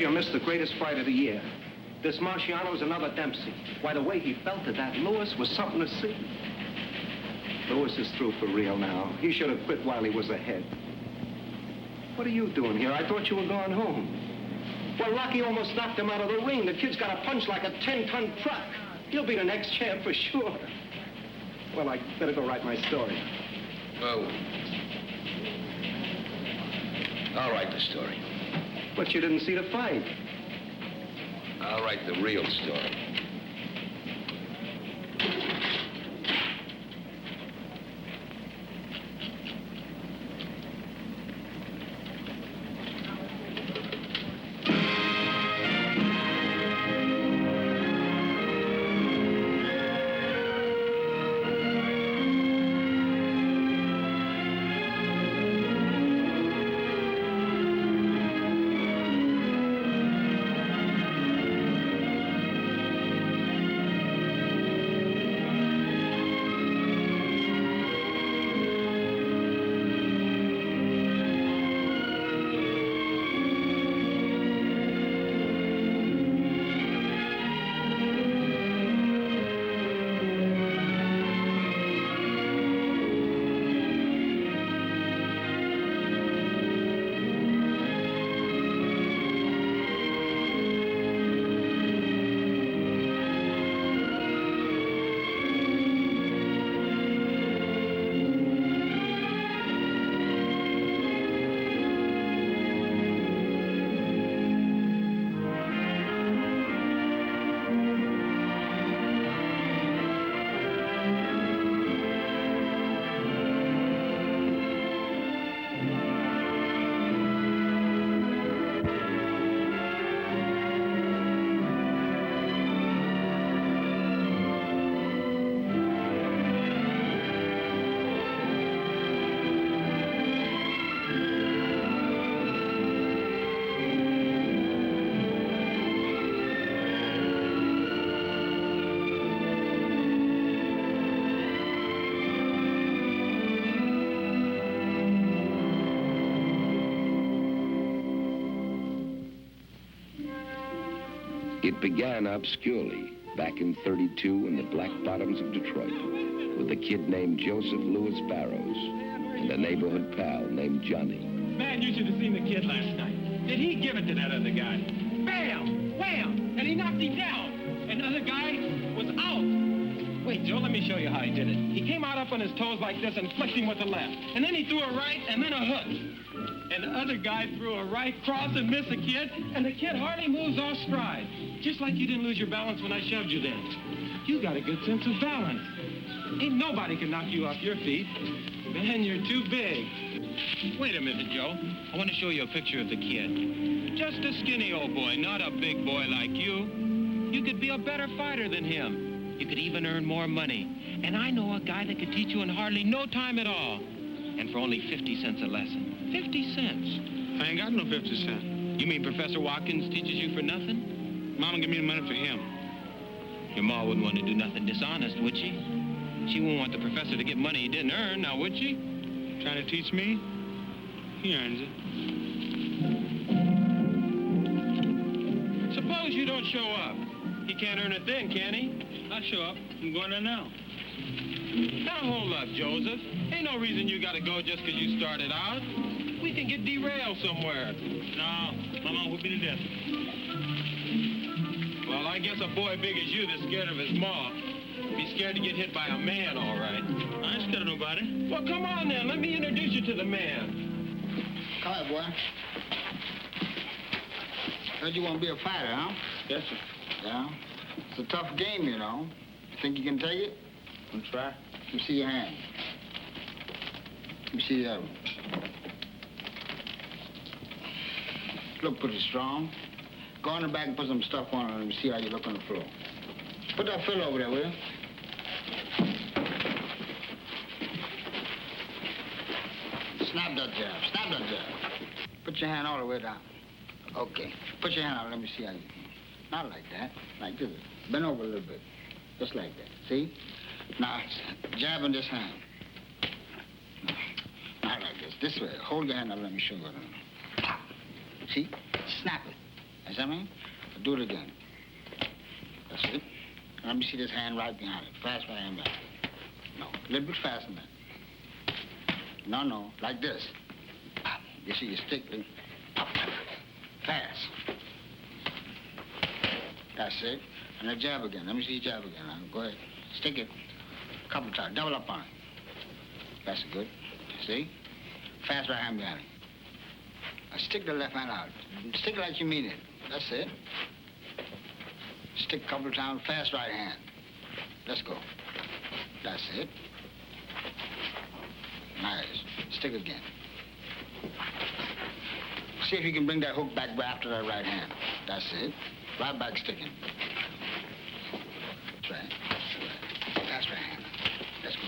you missed the greatest fight of the year. This Marciano is another Dempsey. Why, the way he felt to that Lewis was something to see. Lewis is through for real now. He should have quit while he was ahead. What are you doing here? I thought you were going home. Well, Rocky almost knocked him out of the ring. The kid's got a punch like a 10-ton truck. He'll be the next champ for sure. Well, I better go write my story. Well, I'll write the story. But you didn't see the fight. I'll write the real story. It began obscurely back in '32 in the black bottoms of Detroit with a kid named Joseph Louis Barrows and a neighborhood pal named Johnny. Man, you should have seen the kid last night. Did he give it to that other guy? Bam! Wham! And he knocked him down. And the other guy was out. Wait, Joe, let me show you how he did it. He came out up on his toes like this and flicked him with the left. And then he threw a right and then a hook. And the other guy threw a right cross and missed the kid, and the kid hardly moves off stride. Just like you didn't lose your balance when I shoved you then. You got a good sense of balance. Ain't nobody can knock you off your feet. Man, you're too big. Wait a minute, Joe. I want to show you a picture of the kid. Just a skinny old boy, not a big boy like you. You could be a better fighter than him. You could even earn more money. And I know a guy that could teach you in hardly no time at all. And for only 50 cents a lesson. 50 cents. I ain't got no 50 cents. You mean Professor Watkins teaches you for nothing? Mama give me the money for him. Your ma wouldn't want to do nothing dishonest, would she? She wouldn't want the professor to get money he didn't earn, now would she? Trying to teach me? He earns it. Suppose you don't show up. He can't earn it then, can he? I'll show up. I'm going there now. Now hold up, Joseph. Ain't no reason you gotta go just 'cause you started out. We can get derailed somewhere. No, my mom would be to death. Well, I guess a boy big as you that's scared of his ma be scared to get hit by a man, all right. I ain't scared of nobody. Well, come on then. Let me introduce you to the man. Come here, boy. Heard you want to be a fighter, huh? Yes, sir. Yeah. It's a tough game, you know. Think you can take it? I'm try. Let me see your hand. Let me see the other one. Look pretty strong. Go in the back and put some stuff on it and let me see how you look on the floor. Put that fill over there, will you? Snap that jab. Snap that jab. Put your hand all the way down. Okay. Put your hand out. Let me see how you... Not like that. Like this. Bend over a little bit. Just like that. See? Now, jab in this hand. Not like this. This way. Hold your hand out. Let me show you what I mean. See? Snap it. You see what I mean? Do it again. That's it. Let me see this hand right behind it. Fast right hand back. No, a little bit faster than that. No, like this. You see your stick, fast. That's it. And a jab again. Let me see your jab again. Now, go ahead. Stick it a couple times. Double up on it. That's good. See? Fast right hand behind it. Now stick the left hand out. Stick it like you mean it. That's it. Stick a couple of times. Fast right hand. Let's go. That's it. Nice. Stick again. See if you can bring that hook back after that right hand. That's it. Right back sticking. That's right. That's right hand. Let's go.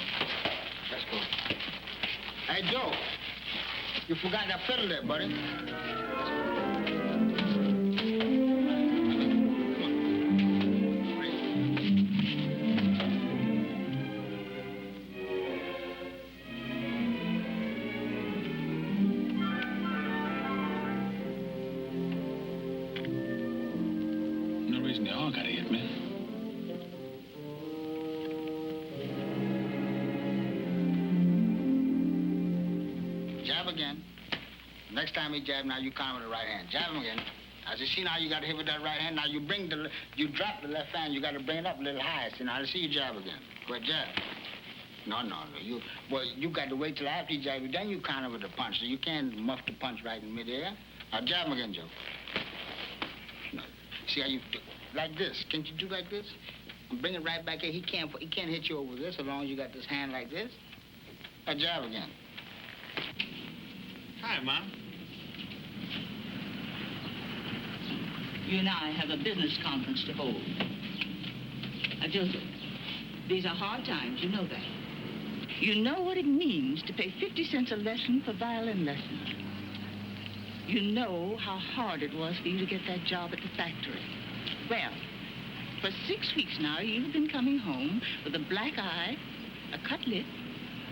Let's go. Hey, Joe. You forgot that fiddle there, buddy. No reason they all gotta hit me. Jab again. Next time he jab, now you count with the right hand. Jab him again. As you see now, you got to hit with that right hand. Now you drop the left hand. You got to bring it up a little higher. See, now I see you jab again. Go ahead, jab. No. You got to wait till after you jab you. Then you counter with the punch. So you can't muff the punch right in midair. Now jab him again, Joe. No. See how you do? Like this. Can't you do like this? And bring it right back here. He can't hit you over this as long as you got this hand like this. Now jab again. Hi, Mom. You and I have a business conference to hold. Now, Joseph, these are hard times, you know that. You know what it means to pay 50 cents a lesson for violin lessons. You know how hard it was for you to get that job at the factory. Well, for 6 weeks now, you've been coming home with a black eye, a cut lip,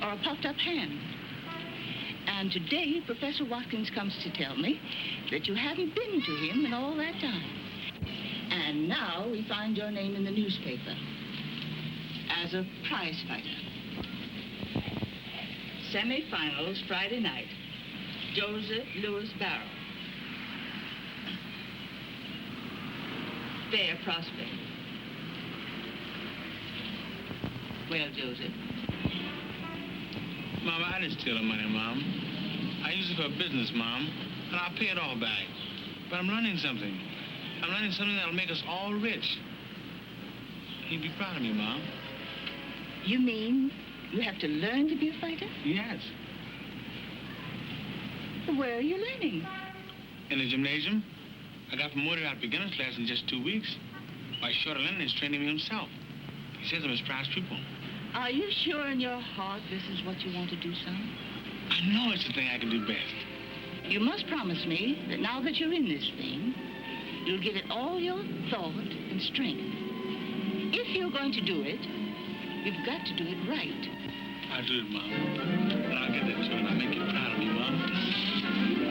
or a puffed up hand. And today, Professor Watkins comes to tell me that you haven't been to him in all that time. And now we find your name in the newspaper as a prize fighter. Semi-finals Friday night. Joseph Louis Barrow. Fair prospect. Well, Joseph. Mom, I didn't steal the money, Mom. I used it for business, Mom, and I'll pay it all back. But I'm learning something. I'm learning something that'll make us all rich. You'd be proud of me, Mom. You mean you have to learn to be a fighter? Yes. Where are you learning? In the gymnasium. I got promoted out of beginner's class in just 2 weeks. Why, Shorter Lennon is training me himself. He says I'm his prize pupil. Are you sure in your heart this is what you want to do, son? I know it's the thing I can do best. You must promise me that now that you're in this thing, you'll give it all your thought and strength. If you're going to do it, you've got to do it right. I'll do it, Mom. And I'll get that to you and I'll make you proud of me, Mom.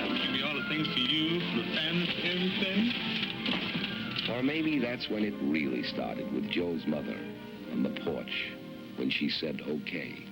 I'll give you all the things for you, for the family, for everything. Or maybe that's when it really started with Joe's mother on the porch when she said, okay.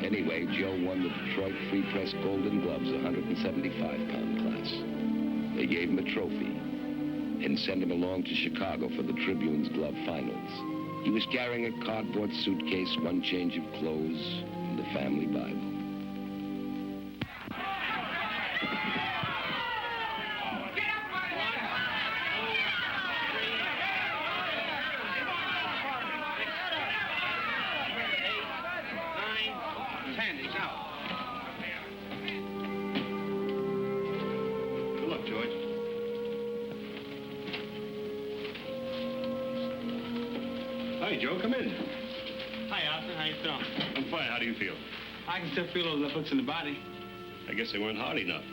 Anyway, Joe won the Detroit Free Press Golden Gloves 175-pound class. They gave him a trophy and sent him along to Chicago for the Tribune's glove finals. He was carrying a cardboard suitcase, one change of clothes, and the family Bible. Hey, Joe, come in. Hi, Arthur. How you doing? I'm fine. How do you feel? I can still feel those left hooks in the body. I guess they weren't hard enough.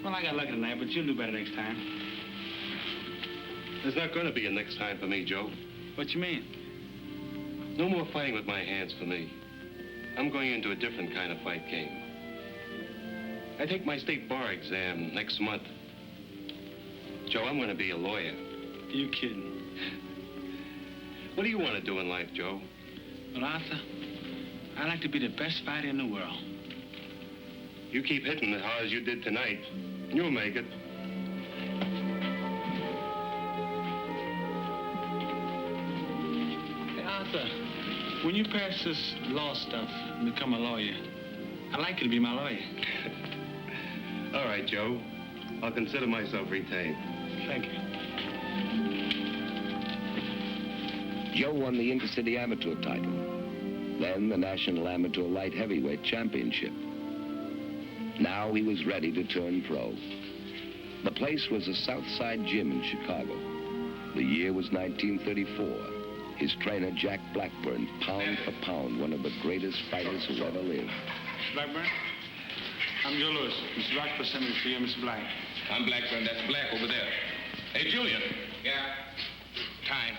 Well, I got lucky tonight, but you'll do better next time. There's not going to be a next time for me, Joe. What you mean? No more fighting with my hands for me. I'm going into a different kind of fight game. I take my state bar exam next month. Joe, I'm going to be a lawyer. You kidding? What do you want to do in life, Joe? Well, Arthur, I'd like to be the best fighter in the world. You keep hitting as hard as you did tonight, you'll make it. Hey, Arthur, when you pass this law stuff and become a lawyer, I'd like you to be my lawyer. All right, Joe. I'll consider myself retained. Thank you. Joe won the Intercity Amateur title, then the National Amateur Light Heavyweight Championship. Now he was ready to turn pro. The place was a Southside Gym in Chicago. The year was 1934. His trainer, Jack Blackburn, pound for pound, one of the greatest fighters who ever lived. Blackburn? I'm Joe Lewis. Mr. Rockford sent me for you, Mr. Black. I'm Blackburn. That's Black over there. Hey, Julian. Yeah? Time.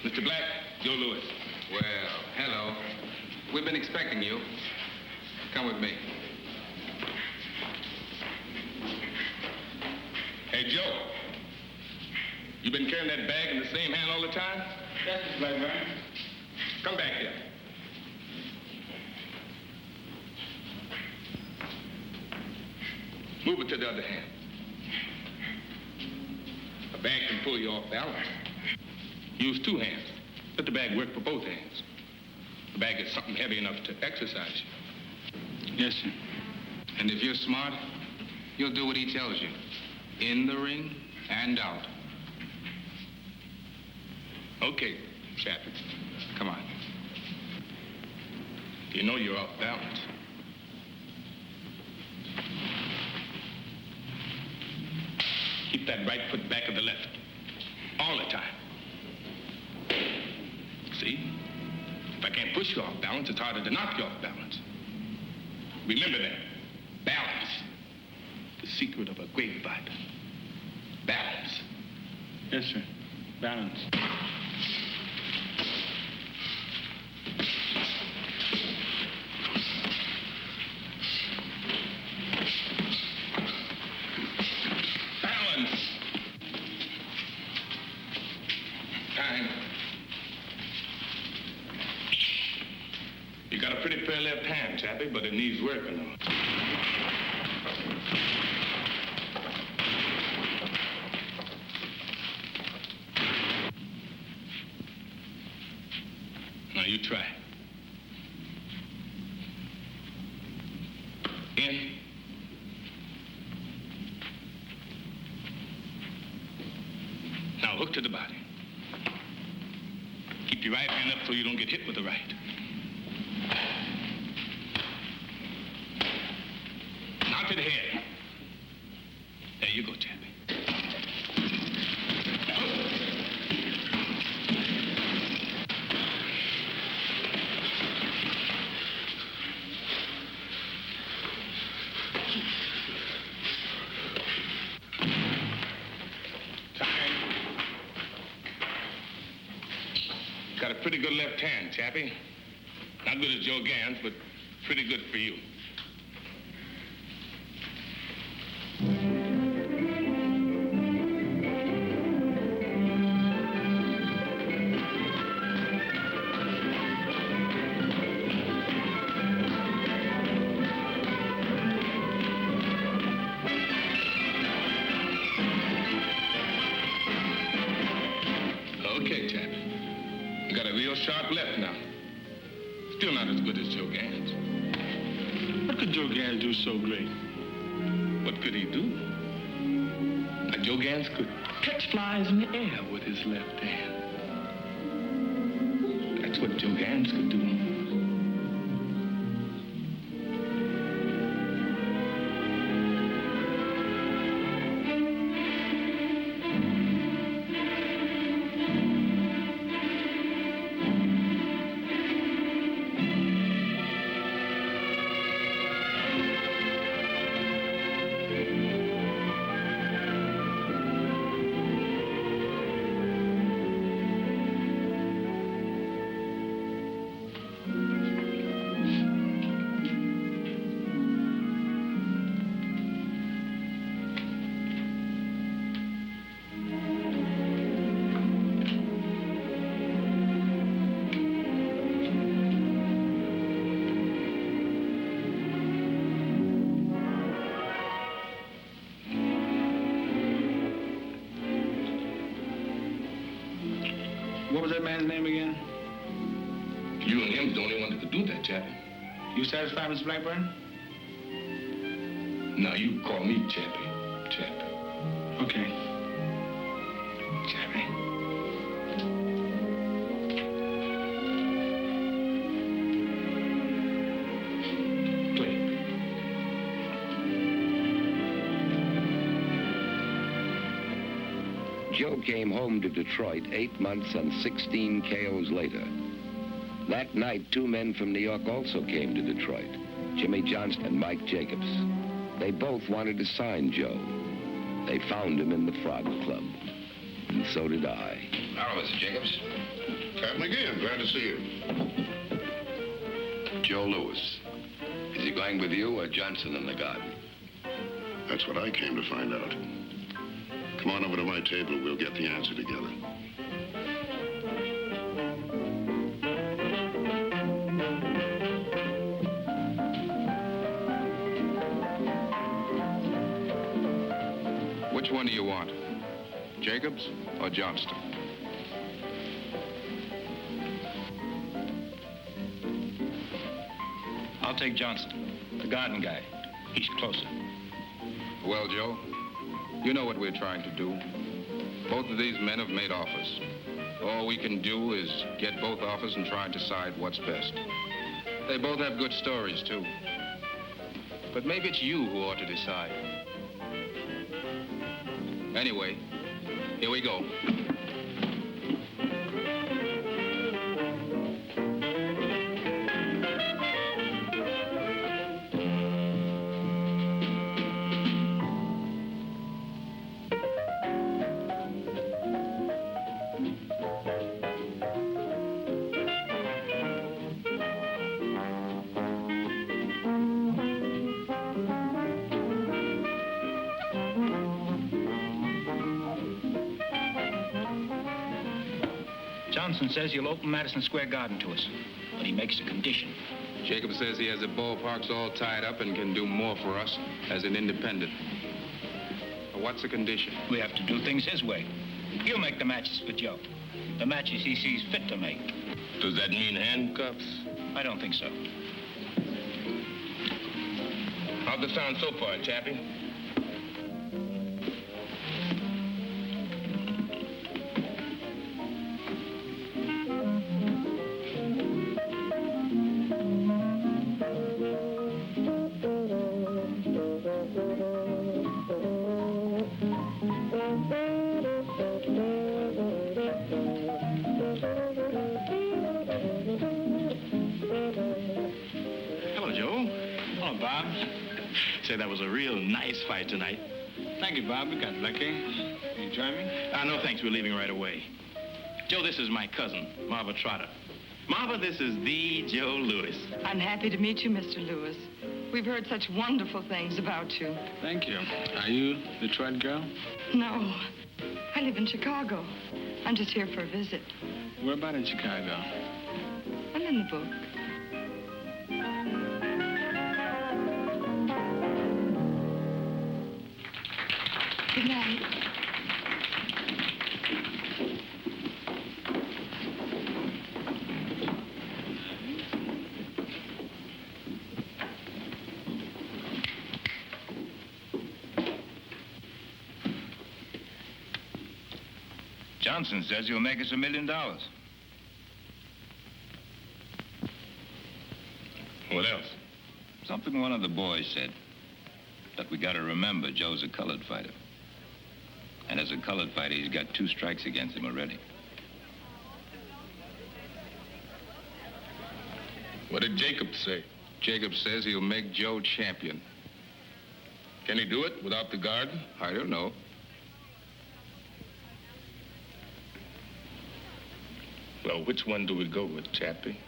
Mr. Black, Joe Lewis. Well, hello. We've been expecting you. Come with me. Hey, Joe. You been carrying that bag in the same hand all the time? Yes, Mr. Blackburn. Come back here. Move it to the other hand. A bag can pull you off balance. Use two hands. Let the bag work for both hands. The bag is something heavy enough to exercise you. Yes, sir. And if you're smart, you'll do what he tells you. In the ring and out. Okay, Chappie. Come on. You know you're off balance. Keep that right foot back of the left. All the time. See? If I can't push you off balance, it's harder to knock you off balance. Remember that. Balance. The secret of a great fighter. Balance. Yes, sir. Balance. Balance. Time. You got a pretty fair left hand, Chappie, but it needs working on. Now you try. In. Now hook to the body. Keep your right hand up so you don't get hit with the right. Now to the head. There you go, Chappie. Got a pretty good left hand, Chappie. Not good as Joe Gans, but pretty good for you. Okay, Chappie. You got a real sharp left now. Still not as good as Joe Gans. What could Joe Gans do so great? What could he do? Now, Joe Gans could catch flies in the air with his left hand. That's what Joe Gans could do. What was that man's name again? You and him's the only one that could do that, Chappie. You satisfied, Mr. Blackburn? Now, you call me Chappie. Chappie. Okay. Chappie. Play. Joe came home to Detroit 8 months and 16 KOs later. That night, 2 men from New York also came to Detroit, Jimmy Johnston and Mike Jacobs. They both wanted to sign Joe. They found him in the Frog Club, and so did I. Hello, Mr. Jacobs. Pat McGee, glad to see you. Joe Louis. Is he going with you or Johnson in the Garden? That's what I came to find out. Come on over to my table. We'll get the answer together. Which one do you want? Jacobs or Johnston? I'll take Johnston, the garden guy. He's closer. Well, Joe, you know what we're trying to do. Both of these men have made offers. All we can do is get both offers and try and decide what's best. They both have good stories, too. But maybe it's you who ought to decide. Anyway, here we go. Johnson says he'll open Madison Square Garden to us, but he makes a condition. Jacob says he has the ballparks all tied up and can do more for us as an independent. What's the condition? We have to do things his way. He'll make the matches for Joe. The matches he sees fit to make. Does that mean handcuffs? I don't think so. How's it sound so far, Chappie? Say that was a real nice fight tonight. Thank you, Bob. We got lucky. You join me? No, thanks. We're leaving right away. Joe, this is my cousin, Marva Trotter. Marva, this is the Joe Louis. I'm happy to meet you, Mr. Lewis. We've heard such wonderful things about you. Thank you. Are you the Detroit girl? No, I live in Chicago. I'm just here for a visit. Where about in Chicago? I'm in the book. Good night. Johnson says he'll make us $1 million. What else? Something one of the boys said. That we gotta remember Joe's a colored fighter. And as a colored fighter, he's got 2 strikes against him already. What did Jacob say? Jacob says he'll make Joe champion. Can he do it without the Garden? I don't know. Well, which one do we go with, Chappie?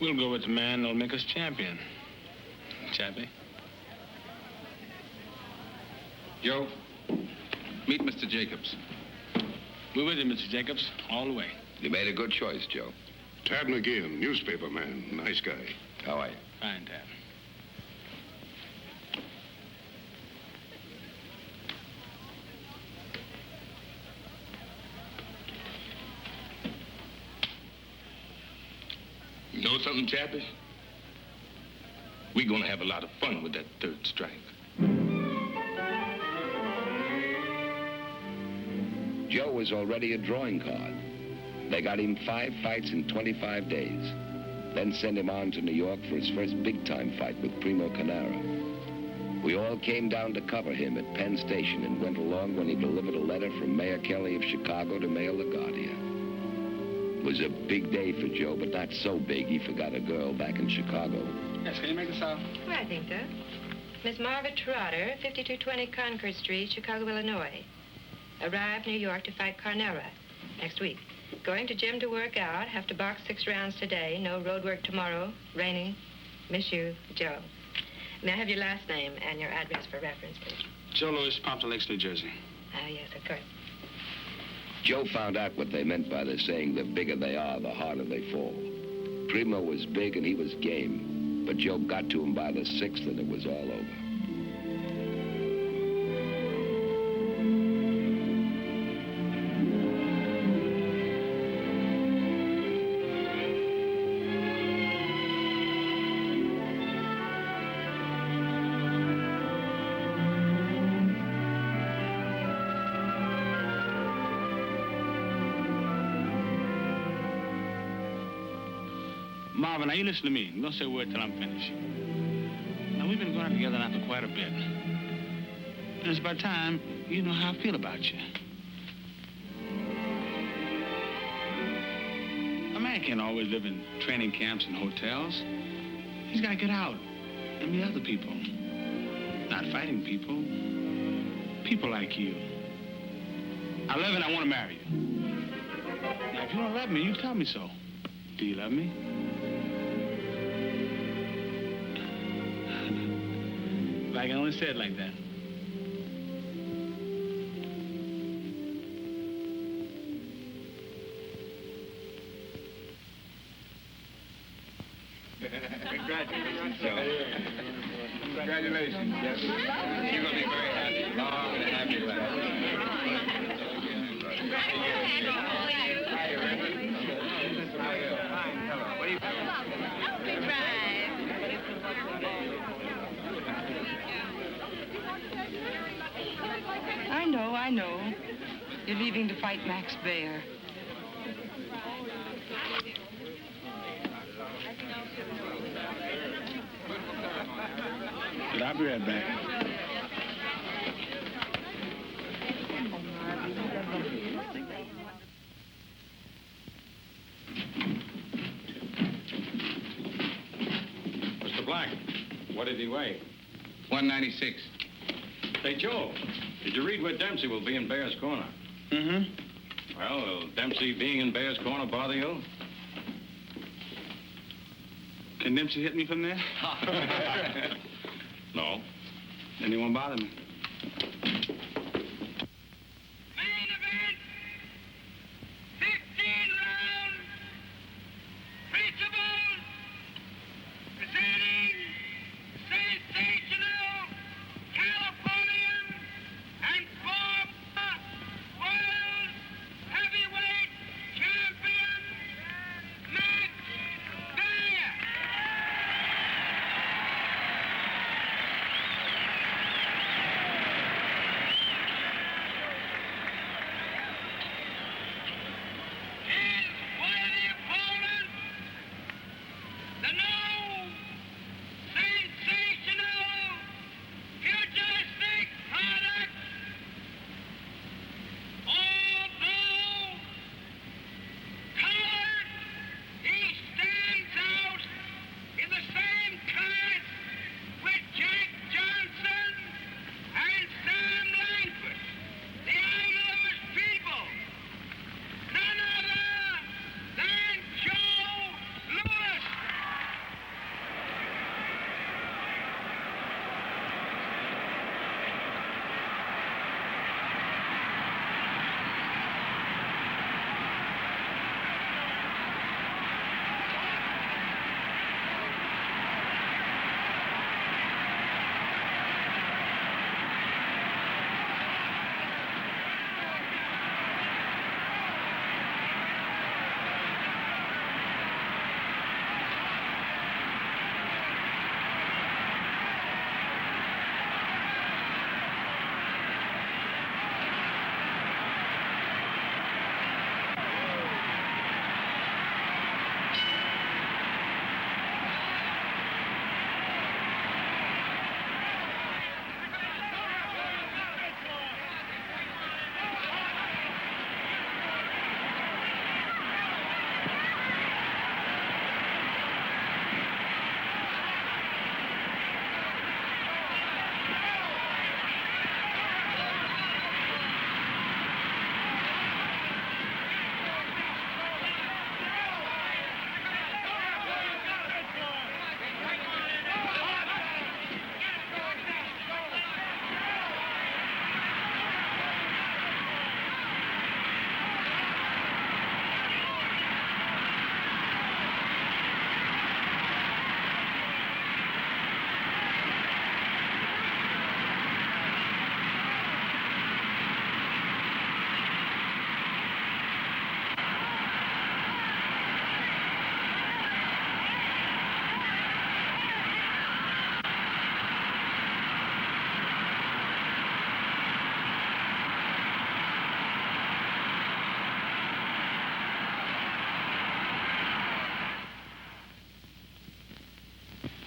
We'll go with the man that'll make us champion. Chappie. Joe, meet Mr. Jacobs. We're with you, Mr. Jacobs, all the way. You made a good choice, Joe. Tad McGee, newspaper man. Nice guy. How are you? Fine, Tad. know something, Chappie? We're gonna have a lot of fun with that third strike. Joe was already a drawing card. They got him 5 fights in 25 days. Then sent him on to New York for his first big-time fight with Primo Canara. We all came down to cover him at Penn Station and went along when he delivered a letter from Mayor Kelly of Chicago to Mayor LaGuardia. It was a big day for Joe, but not so big he forgot a girl back in Chicago. Yes, can you make this out? Well, I think so. Miss Margaret Trotter, 5220 Concord Street, Chicago, Illinois. Arrived New York to fight Carnera next week. Going to gym to work out. Have to box 6 rounds today. No road work tomorrow. Raining. Miss you, Joe. May I have your last name and your address for reference, please? Joe Louis, Pompton Lakes, New Jersey. Ah, yes, of course. Joe found out what they meant by the saying, the bigger they are, the harder they fall. Primo was big and he was game, but Joe got to him by the 6th and it was all over. Marvin, now you listen to me. Don't say a word till I'm finished. Now, we've been going together now for quite a bit. And it's about time you know how I feel about you. A man can't always live in training camps and hotels. He's got to get out and meet other people. Not fighting people. People like you. I love you and I want to marry you. Now, if you don't love me, you tell me so. Do you love me? I can only say it like that. Congratulations, Joe. Congratulations, Jeff. You're going to be very happy. Long and happy life. I know. You're leaving to fight Max Baer. But I'll be right back. Mr. Black, what did he weigh? 196. Hey, Joe, did you read where Dempsey will be in Bear's Corner? Mm-hmm. Well, will Dempsey being in Bear's Corner bother you? Can Dempsey hit me from there? No. Then he won't bother me.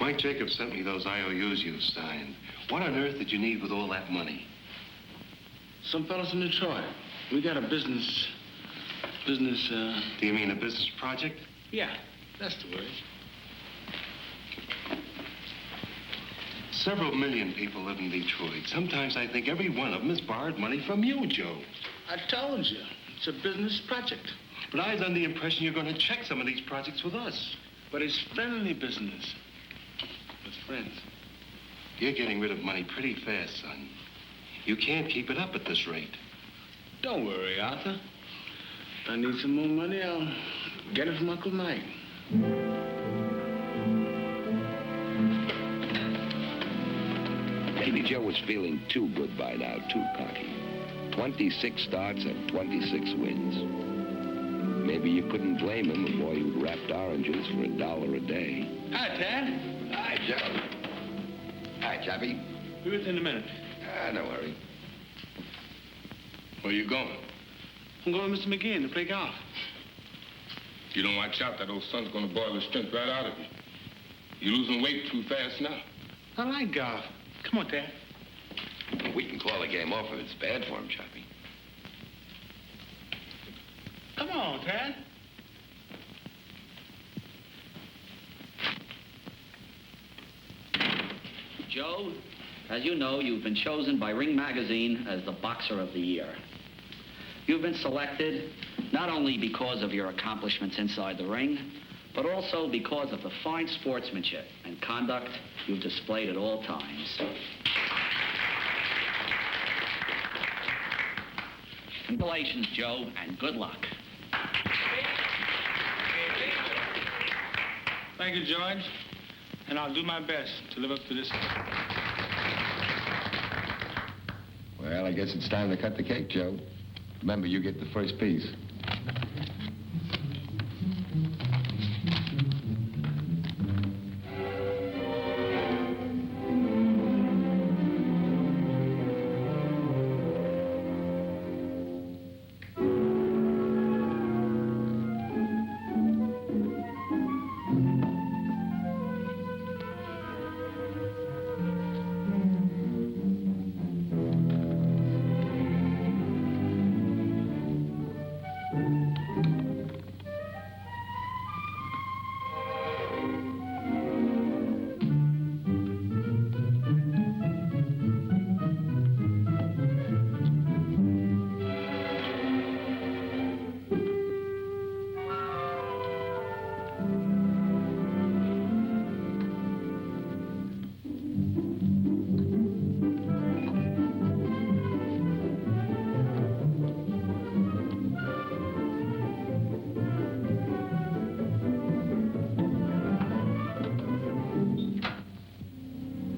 Mike Jacobs sent me those IOUs you signed. What on earth did you need with all that money? Some fellas in Detroit. We got a business. Do you mean a business project? Yeah, that's the word. Several million people live in Detroit. Sometimes I think every one of them has borrowed money from you, Joe. I told you, it's a business project. But I was under the impression you're going to check some of these projects with us. But it's friendly business. With friends. You're getting rid of money pretty fast, son. You can't keep it up at this rate. Don't worry, Arthur. If I need some more money, I'll get it from Uncle Mike. Maybe Joe was feeling too good by now, too cocky. 26 starts and 26 wins. Maybe you couldn't blame him, a boy who'd wrapped oranges for $1 a day. Hi, Tad. Hi, Joe. Hi, Chappie. Be with you in a minute. No worry. Where you going? I'm going with Mr. McGinn to play golf. If you don't watch out, that old sun's gonna boil the strength right out of you. You're losing weight too fast now. I like golf. Come on, Tad. We can call the game off if it's bad for him, Chappie. Come on, Tad. Joe, as you know, you've been chosen by Ring Magazine as the Boxer of the Year. You've been selected not only because of your accomplishments inside the ring, but also because of the fine sportsmanship and conduct you've displayed at all times. Congratulations, Joe, and good luck. Thank you, George. And I'll do my best to live up to this. Well, I guess it's time to cut the cake, Joe. Remember, you get the first piece.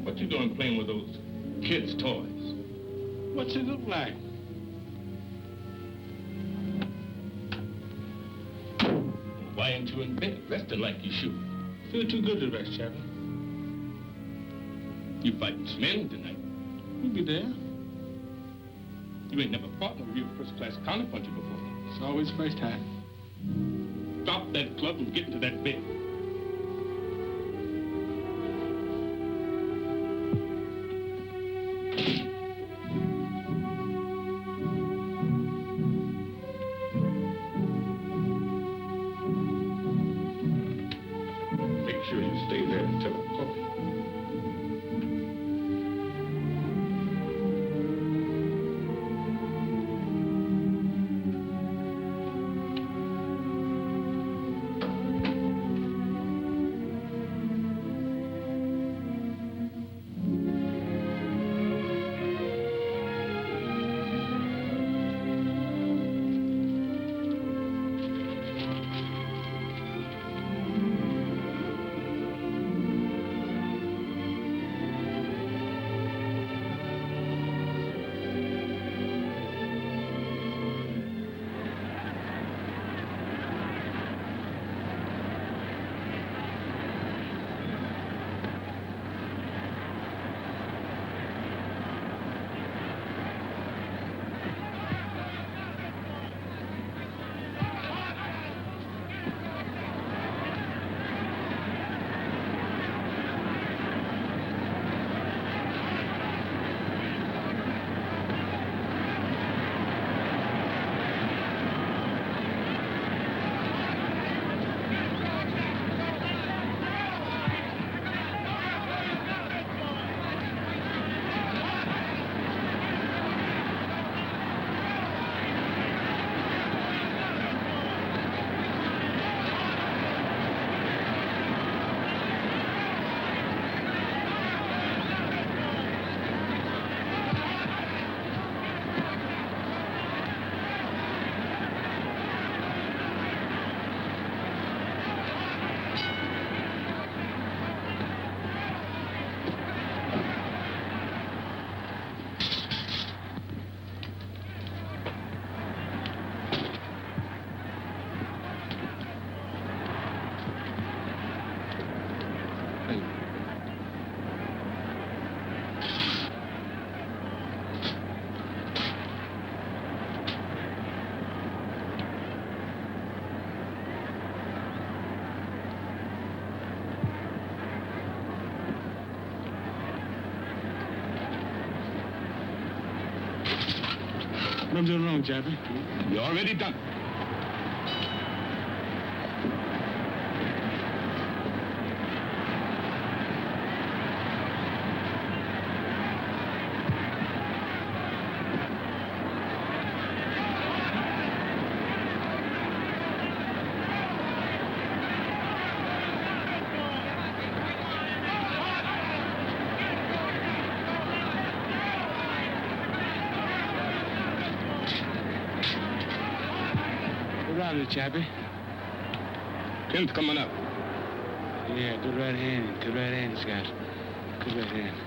What you doing playing with those kids' toys? What's it look like? Why ain't you in bed resting like you should? Feel too good to rest, Chappie. You fighting Slim tonight. We'll be there. You ain't never fought no real first-class counterpuncher before. It's always first time. Drop that club and get into that bed. Make sure you stay there until I'm called. What I'm doing wrong, Chappie? You already done. Chappie. Pim's coming up. Yeah, good right hand. Good right hand he's got. Good right hand.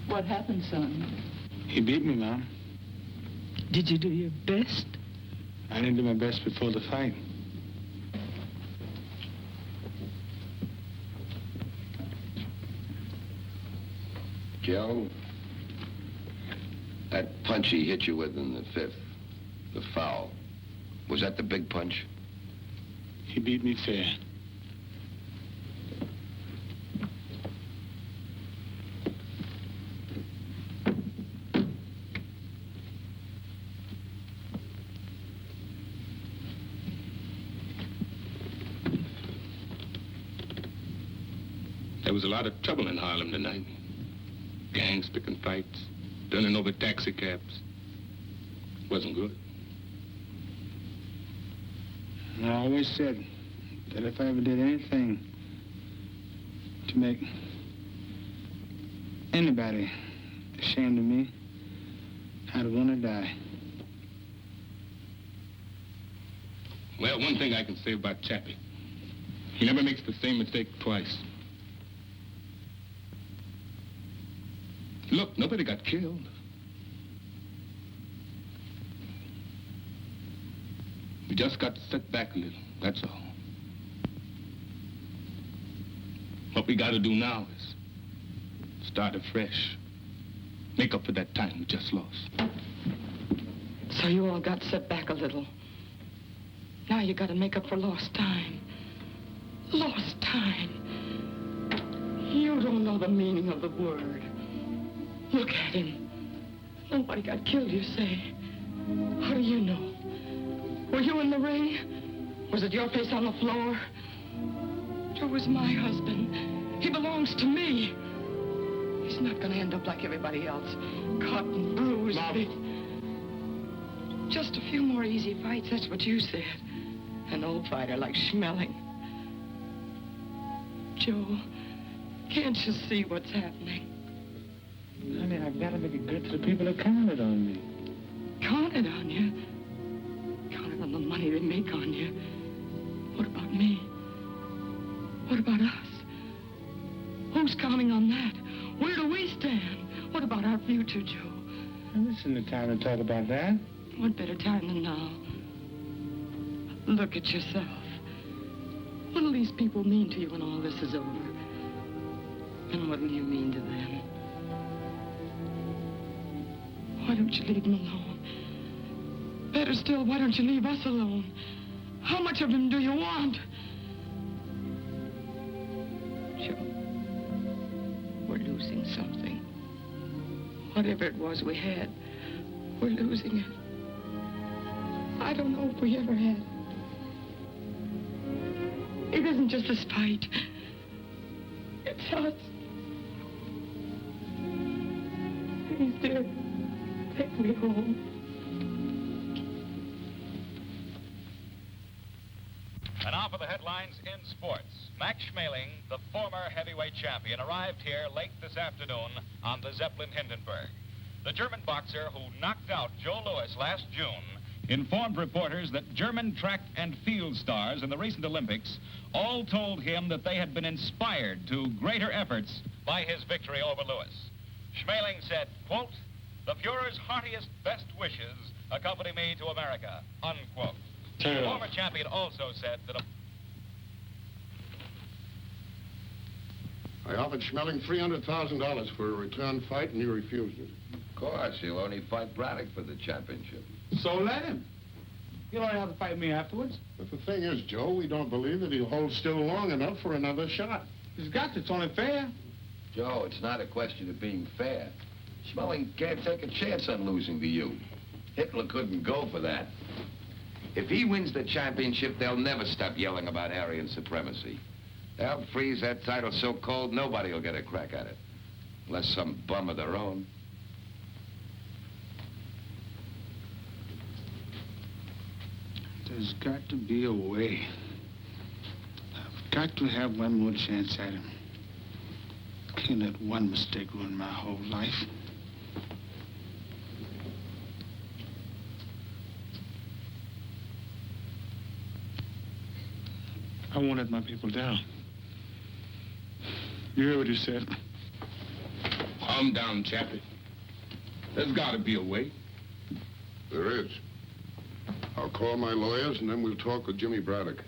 What happened, son? He beat me, Mom. Did you do your best? I didn't do my best before the fight. Joe, that punch he hit you with in the fifth, the foul, was that the big punch? He beat me fair. There was a lot of trouble in Harlem tonight. Gangs picking fights, turning over taxi cabs. Wasn't good. I always said that if I ever did anything to make anybody ashamed of me, I'd want to die. Well, one thing I can say about Chappie, he never makes the same mistake twice. Look, nobody got killed. We just got to sit back a little, that's all. What we got to do now is start afresh. Make up for that time we just lost. So you all got set back a little. Now you got to make up for lost time. Lost time. You don't know the meaning of the word. Look at him. Nobody got killed, you say. How do you know? Were you in the ring? Was it your face on the floor? Joe was my husband. He belongs to me. He's not going to end up like everybody else. Cut and bruised. Just a few more easy fights, that's what you said. An old fighter like Schmeling. Joe, can't you see what's happening? Honey, I've got to make it good to the people that counted on me. Counted on you? Counted on the money they make on you. What about me? What about us? Who's counting on that? Where do we stand? What about our future, Joe? Now, this isn't the time to talk about that. What better time than now? Look at yourself. What'll these people mean to you when all this is over? And what'll you mean to them? Why don't you leave him alone? Better still, why don't you leave us alone? How much of him do you want? Joe, we're losing something. Whatever it was we had, we're losing it. I don't know if we ever had. It isn't just this fight. It's us. Please, dear, take me home. And now for the headlines in sports. Max Schmeling, the former heavyweight champion, arrived here late this afternoon on the Zeppelin Hindenburg. The German boxer who knocked out Joe Louis last June informed reporters that German track and field stars in the recent Olympics all told him that they had been inspired to greater efforts by his victory over Louis. Schmeling said, quote, "The Fuhrer's heartiest best wishes accompany me to America," unquote. The former champion also said that I offered Schmeling $300,000 for a return fight, and he refused it. Of course, he'll only fight Braddock for the championship. So let him. He'll only have to fight me afterwards. But the thing is, Joe, we don't believe that he'll hold still long enough for another shot. He's got to. It's only fair. Joe, it's not a question of being fair. Schmeling can't take a chance on losing to you. Hitler couldn't go for that. If he wins the championship, they'll never stop yelling about Aryan supremacy. They'll freeze that title so cold, nobody will get a crack at it. Unless some bum of their own. There's got to be a way. I've got to have one more chance at him. Can't let one mistake ruin my whole life. I won't let my people down. You heard what he said. Calm down, Chappie. There's got to be a way. There is. I'll call my lawyers, and then we'll talk with Jimmy Braddock.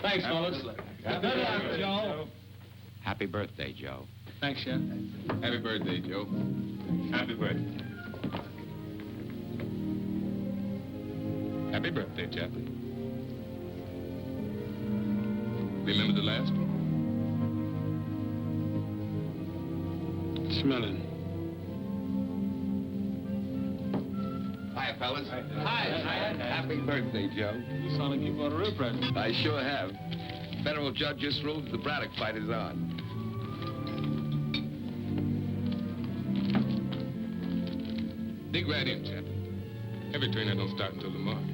Thanks, fellas. Good luck, Joe. Happy birthday, Joe. Thanks, Chef. Happy birthday, Joe. Happy birthday. Happy birthday, Chappie. Remember the last one? Smelling. Hi, fellas. Hi. Happy birthday, Joe. You sound like you bought a real present. I sure have. Federal judge just ruled that the Braddock fight is on. Dig right in, Chappie. Every train that don't start until tomorrow.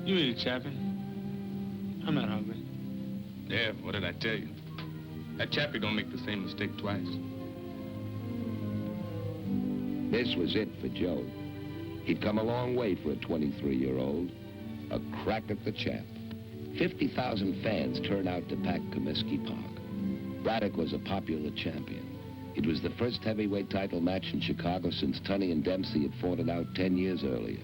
You eat it, Chappie. I'm not hungry. Yeah, what did I tell you? That Chappie don't make the same mistake twice. This was it for Joe. He'd come a long way for a 23-year-old. A crack at the champ. 50,000 fans turned out to pack Comiskey Park. Braddock was a popular champion. It was the first heavyweight title match in Chicago since Tunney and Dempsey had fought it out 10 years earlier.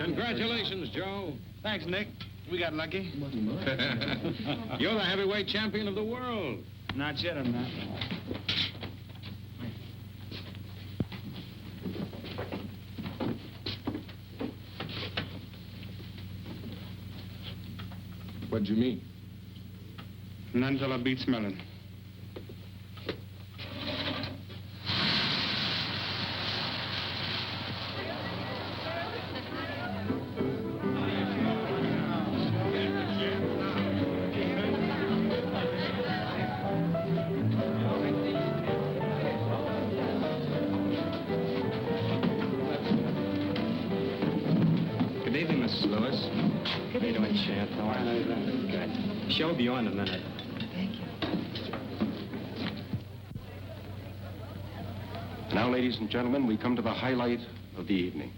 Congratulations, Joe. Thanks, Nick. We got lucky. You're the heavyweight champion of the world. Not yet, I'm not. What'd you mean? None till I beat Smelling. Show will be on in a minute. Thank you. Now, ladies and gentlemen, we come to the highlight of the evening.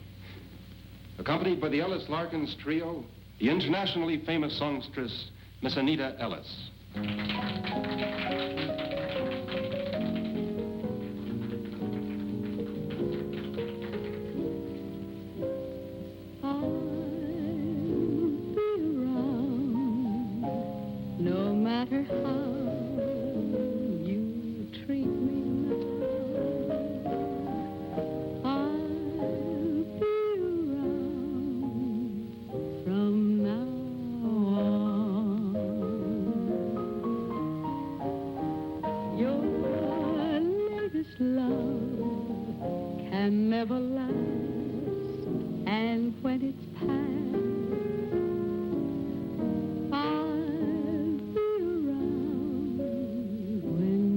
Accompanied by the Ellis Larkins Trio, the internationally famous songstress, Miss Anita Ellis.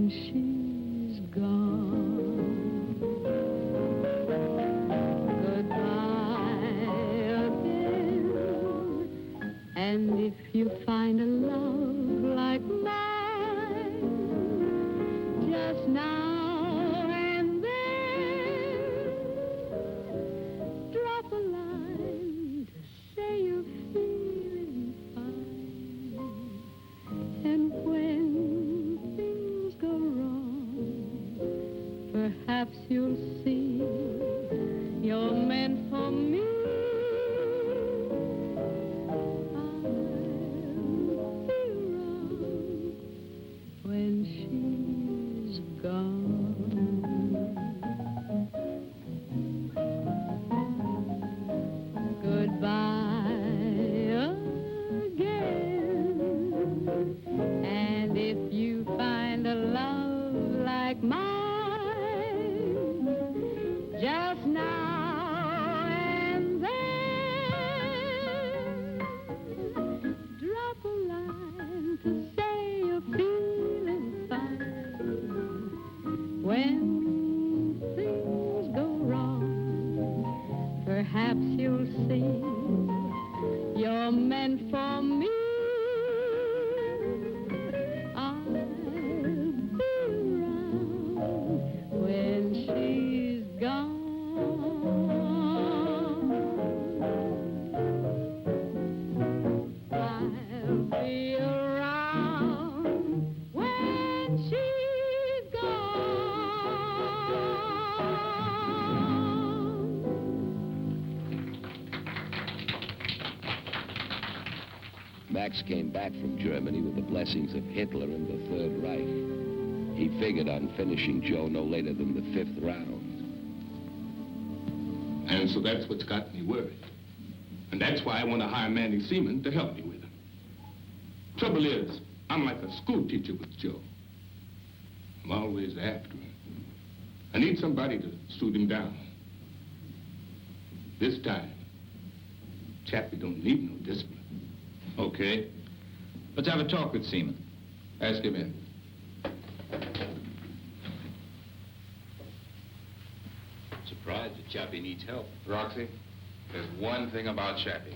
She Perhaps you'll see you're meant for me. I'll be around when she's gone. Goodbye again. And if you find a love like mine, just now and then, drop a line to say you're feeling fine. When things go wrong, perhaps you'll see you're meant for me. I'll be around when she's gone. I'll be around when she's Max came back from Germany with the blessings of Hitler and the Third Reich. He figured on finishing Joe no later than the 5th round. And so that's what's got me worried. And that's why I want to hire Manny Seaman to help me with him. Trouble is, I'm like a school teacher with Joe. I'm always after him. I need somebody to shoot him down. This time, Chappie don't need no discipline. Okay. Let's have a talk with Seaman. Ask him in. Surprised that Chappie needs help. Roxy, there's one thing about Chappie.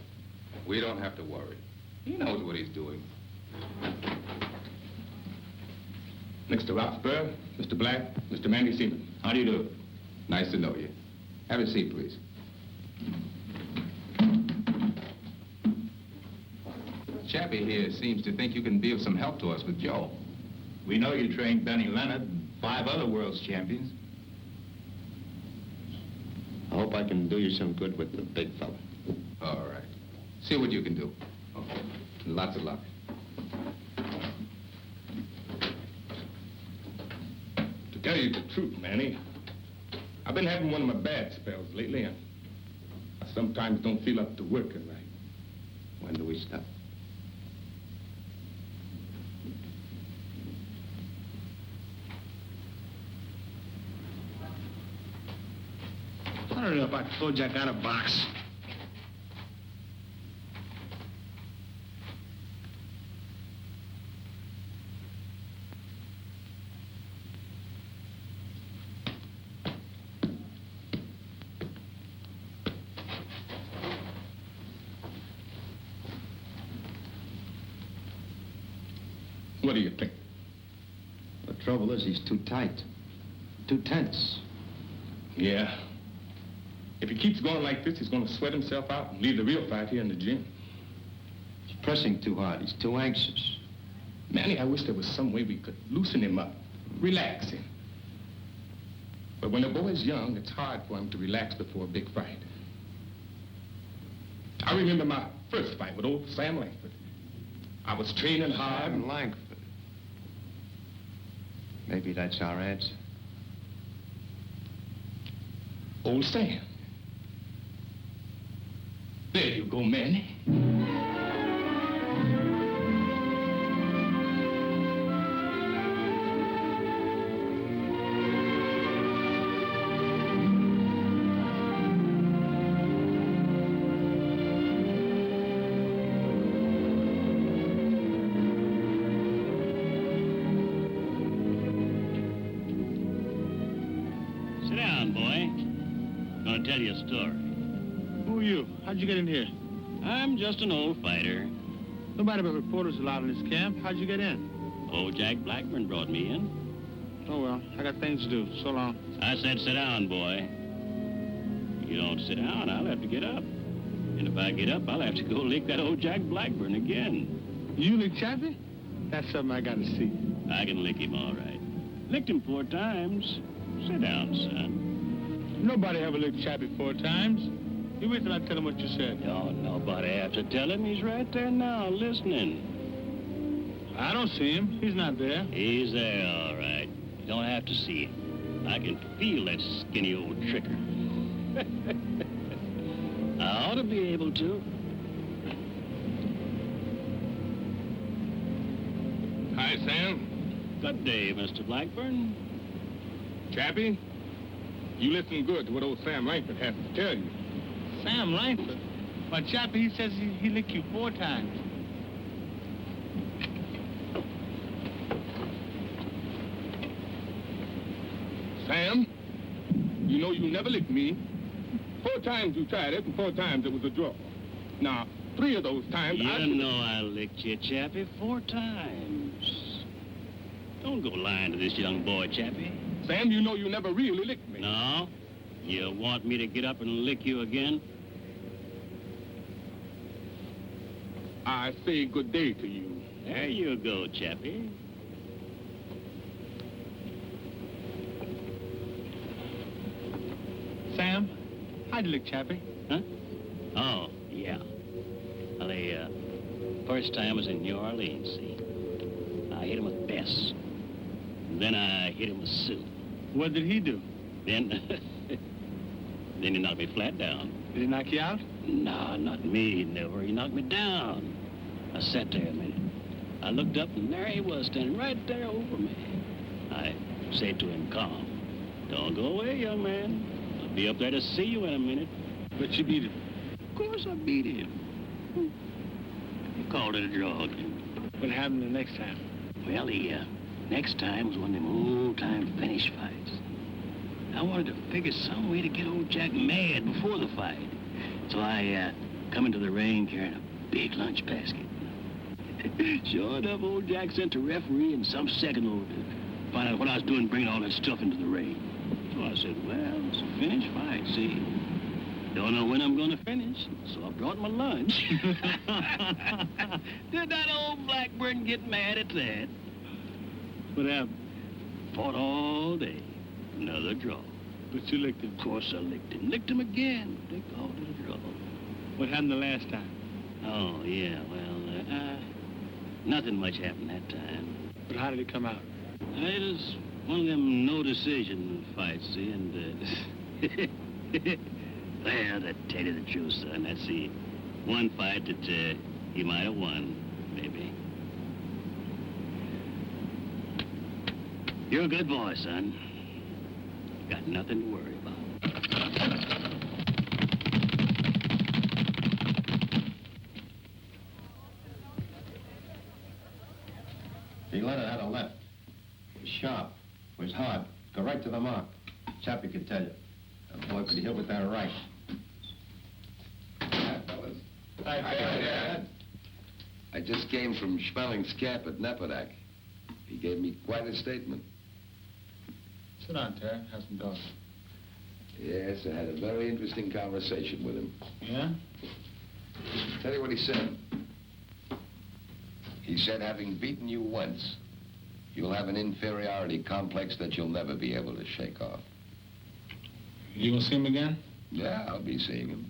We don't have to worry. He knows what he's doing. Mr. Roxburgh, Mr. Black, Mr. Manny Seaman. How do you do? Nice to know you. Have a seat, please. Chappie here seems to think you can be of some help to us with Joe. We know you trained Benny Leonard and 5 other world's champions. I hope I can do you some good with the big fella. All right. See what you can do. Okay. Lots of luck. To tell you the truth, Manny, I've been having one of my bad spells lately, and I sometimes don't feel up to working right. When do we stop? I don't know if I told you I got a box. What do you think? The trouble is he's too tight, too tense. Yeah. If he keeps going like this, he's going to sweat himself out and leave the real fight here in the gym. He's pressing too hard. He's too anxious. Manny, I wish there was some way we could loosen him up, relax him. But when a boy's young, it's hard for him to relax before a big fight. I remember my first fight with old Sam Langford. I was training hard. Sam Langford. Maybe that's our answer. Old Sam. There you go, Manny. Sit down, boy. Gonna tell you a story. Who are you? How'd you get in here? I'm just an old fighter. Nobody but reporters allowed in this camp. How'd you get in? Old Jack Blackburn brought me in. Oh, well, I got things to do. So long. I said sit down, boy. You don't sit down, I'll have to get up. And if I get up, I'll have to go lick that old Jack Blackburn again. You lick Chappie? That's something I gotta see. I can lick him all right. Licked him 4 times. Sit down, son. Nobody ever licked Chappie 4 times. You wait till I tell him what you said. Oh, nobody have to tell him. He's right there now, listening. I don't see him. He's not there. He's there, all right. You don't have to see him. I can feel that skinny old tricker. I ought to be able to. Hi, Sam. Good day, Mr. Blackburn. Chappie, you listen good to what old Sam Langford has to tell you. Sam Langford? Why, Chappie, he says he licked you 4 times. Sam, you know you never licked me. 4 times you tried it, and 4 times it was a draw. Now, 3 of those times You know I licked you, Chappie, 4 times. Don't go lying to this young boy, Chappie. Sam, you know you never really licked me. No? You want me to get up and lick you again? I say good day to you. There you go, Chappie. Sam, how'd you lick Chappie? Huh? Oh, yeah. Well, the first time was in New Orleans, see? I hit him with Bess. Then I hit him with Sue. What did he do? Then, then he knocked me flat down. Did he knock you out? No, not me, never. He knocked me down. I sat there a minute. I looked up, and there he was, standing right there over me. I said to him, calm. Don't go away, young man. I'll be up there to see you in a minute. But you beat him. Of course I beat him. You called it a draw again. What happened the next time? Well, the next time was one of them old-time finish fights. I wanted to figure some way to get old Jack mad before the fight. So I come into the ring carrying a big lunch basket. Sure enough, old Jack sent the referee and some second old to find out what I was doing bringing all that stuff into the ring. So I said, well, it's a finish fight, see? Don't know when I'm going to finish, so I brought my lunch. Did that old Blackburn get mad at that? What happened? Fought all day. Another draw. But you licked him. Of course I licked him. Licked him again. They called it a draw. What happened the last time? Oh, yeah, well, nothing much happened that time. But how did it come out? It was one of them no-decision fights, see, and, well, to tell you the truth, son, that's the one fight that, he might have won, maybe. You're a good boy, son. Got nothing to worry about. He let it had a left. It was sharp. It was hard. Go right to the mark. Chappie could tell you. That boy could hit with that right. Hi, fellas. Hi, Dad. I just came from Schmelling's camp at Nepodak. He gave me quite a statement. Sit down, Terry. Have some dogs. Yes, I had a very interesting conversation with him. Yeah? Tell you what he said. He said, having beaten you once, you'll have an inferiority complex that you'll never be able to shake off. You gonna see him again? Yeah, I'll be seeing him.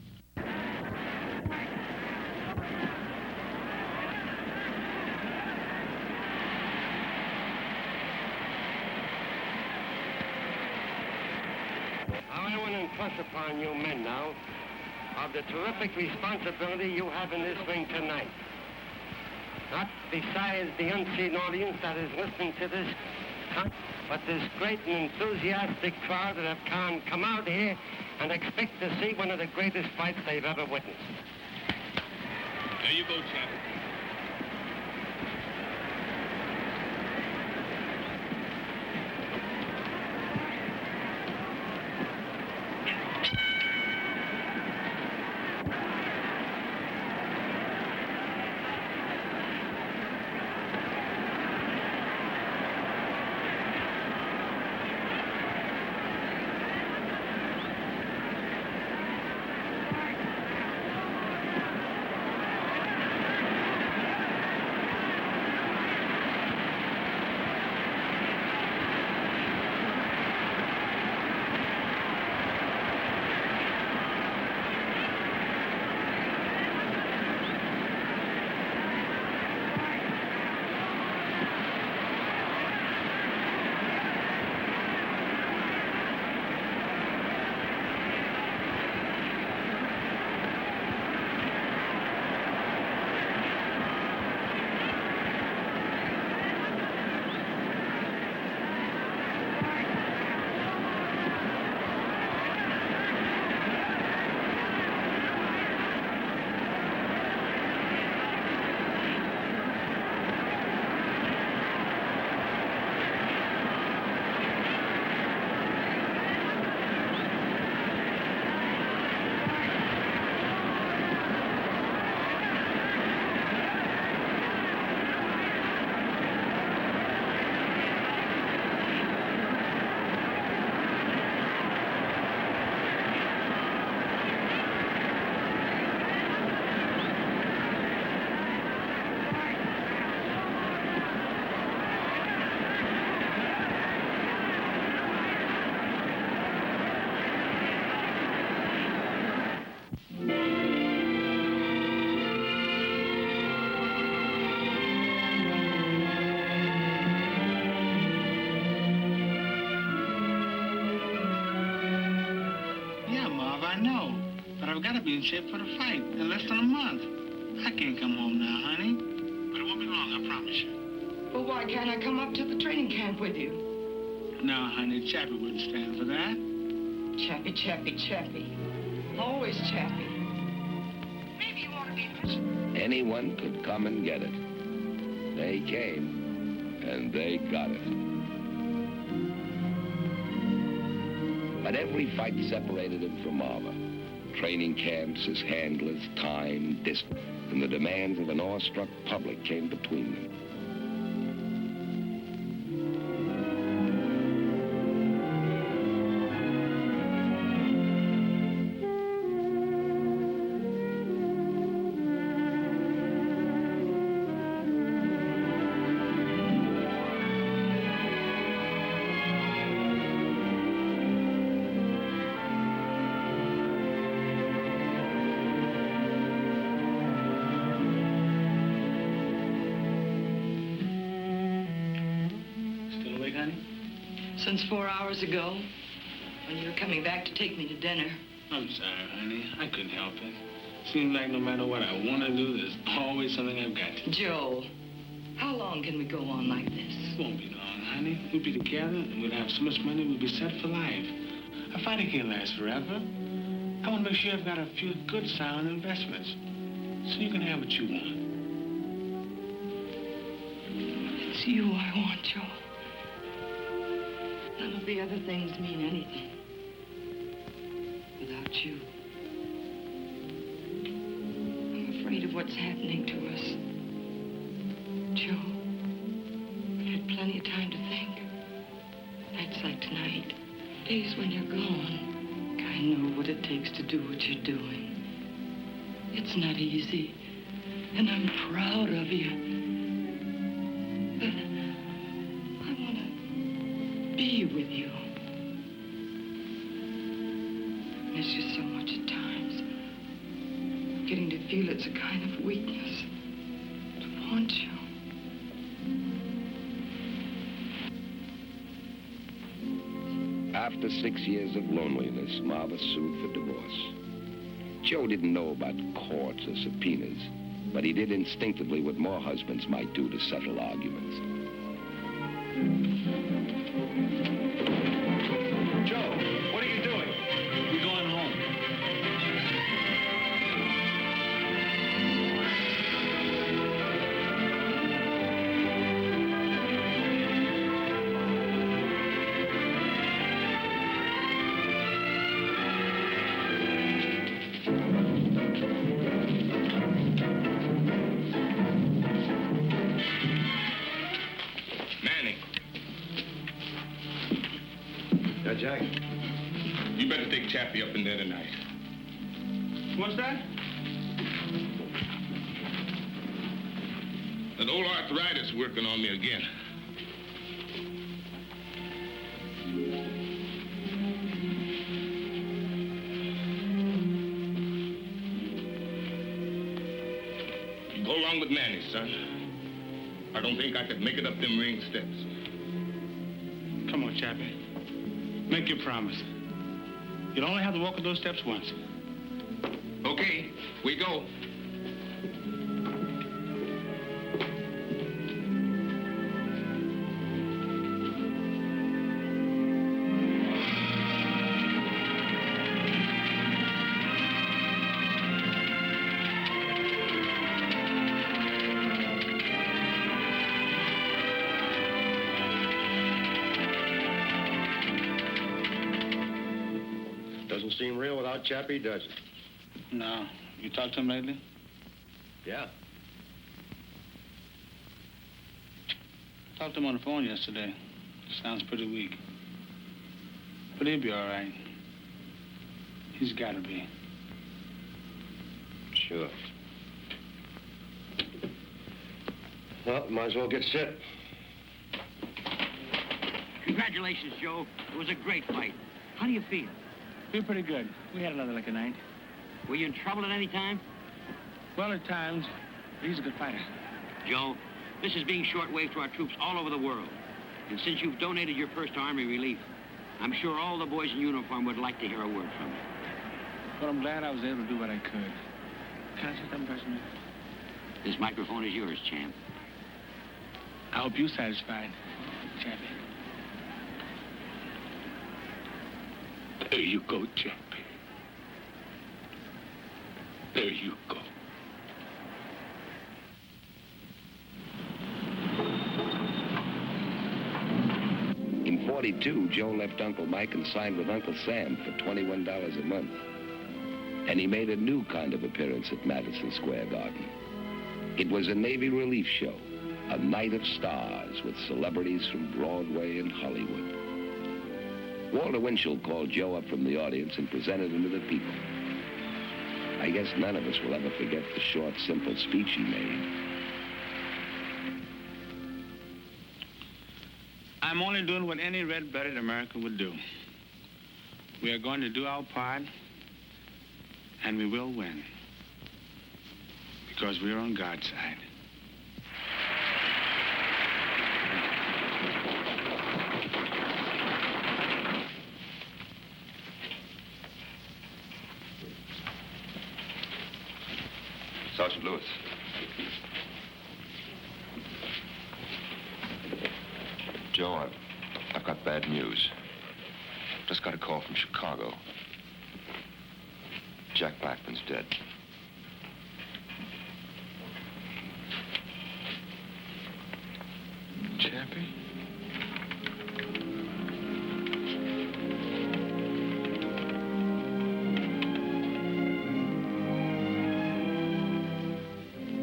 I want to impress upon you men now of the terrific responsibility you have in this ring tonight. Not besides the unseen audience that is listening to this, but this great and enthusiastic crowd that have come out here and expect to see one of the greatest fights they've ever witnessed. There you go, Chappie. know. But I've got to be in shape for the fight in less than a month. I can't come home now, honey. But it won't be long, I promise you. Well, why can't I come up to the training camp with you? No, honey, Chappie wouldn't stand for that. Chappie, Chappie, Chappie. Always Chappie. Maybe you want to be... Anyone could come and get it. They came, and they got it. But every fight separated him from Marva. Training camps, his handlers, time, distance, and the demands of an awestruck public came between them. Since 4 hours ago, when you were coming back to take me to dinner. I'm sorry, honey. I couldn't help it. Seems like no matter what I want to do, there's always something I've got to do. Joe, how long can we go on like this? It won't be long, honey. We'll be together, and we'll have so much money, we'll be set for life. A fighter can't last forever. I want to make sure I've got a few good, sound investments, so you can have what you want. It's you I want, Joe. None of the other things mean anything without you. I'm afraid of what's happening to us. Joe, I had plenty of time to think. Nights like tonight, days when you're gone. I know what it takes to do what you're doing. It's not easy, and I'm proud of you. But I want to be with you. I miss you so much at times. Getting to feel it's a kind of weakness to want you. After 6 years of loneliness, Marva sued for divorce. Joe didn't know about courts or subpoenas, but he did instinctively what more husbands might do to settle arguments. Joe, what are you doing? We're going home. Manny, Jack. you better take Chappie up in there tonight. What's that? That old arthritis working on me again. You go along with Manny, son. I don't think I could make it up them ring steps. Come on, Chappie. Make your promise. You'll only have to walk up those steps once. Okay, we go. Doesn't seem real without Chappie, does it? No. You talked to him lately? Yeah. Talked to him on the phone yesterday. Sounds pretty weak. But he'll be all right. He's got to be. Sure. Well, might as well get set. Congratulations, Joe. It was a great fight. How do you feel? Feel pretty good. We had another lucky night. Were you in trouble at any time? Well, at times. But he's a good fighter. Joe, this is being shortwave to our troops all over the world. And since you've donated your first Army relief, I'm sure all the boys in uniform would like to hear a word from you. But I'm glad I was able to do what I could. Can I say something personal? This microphone is yours, champ. I hope you're satisfied, Chappie. There you go, Chappie. There you go. In 42, Joe left Uncle Mike and signed with Uncle Sam for $21 a month. And he made a new kind of appearance at Madison Square Garden. It was a Navy relief show, a night of stars with celebrities from Broadway and Hollywood. Walter Winchell called Joe up from the audience and presented him to the people. I guess none of us will ever forget the short, simple speech he made. I'm only doing what any red-blooded American would do. We are going to do our part, and we will win. Because we're on God's side. Sergeant Lewis. Joe, I've got bad news. Just got a call from Chicago. Jack Blackman's dead. Chappie?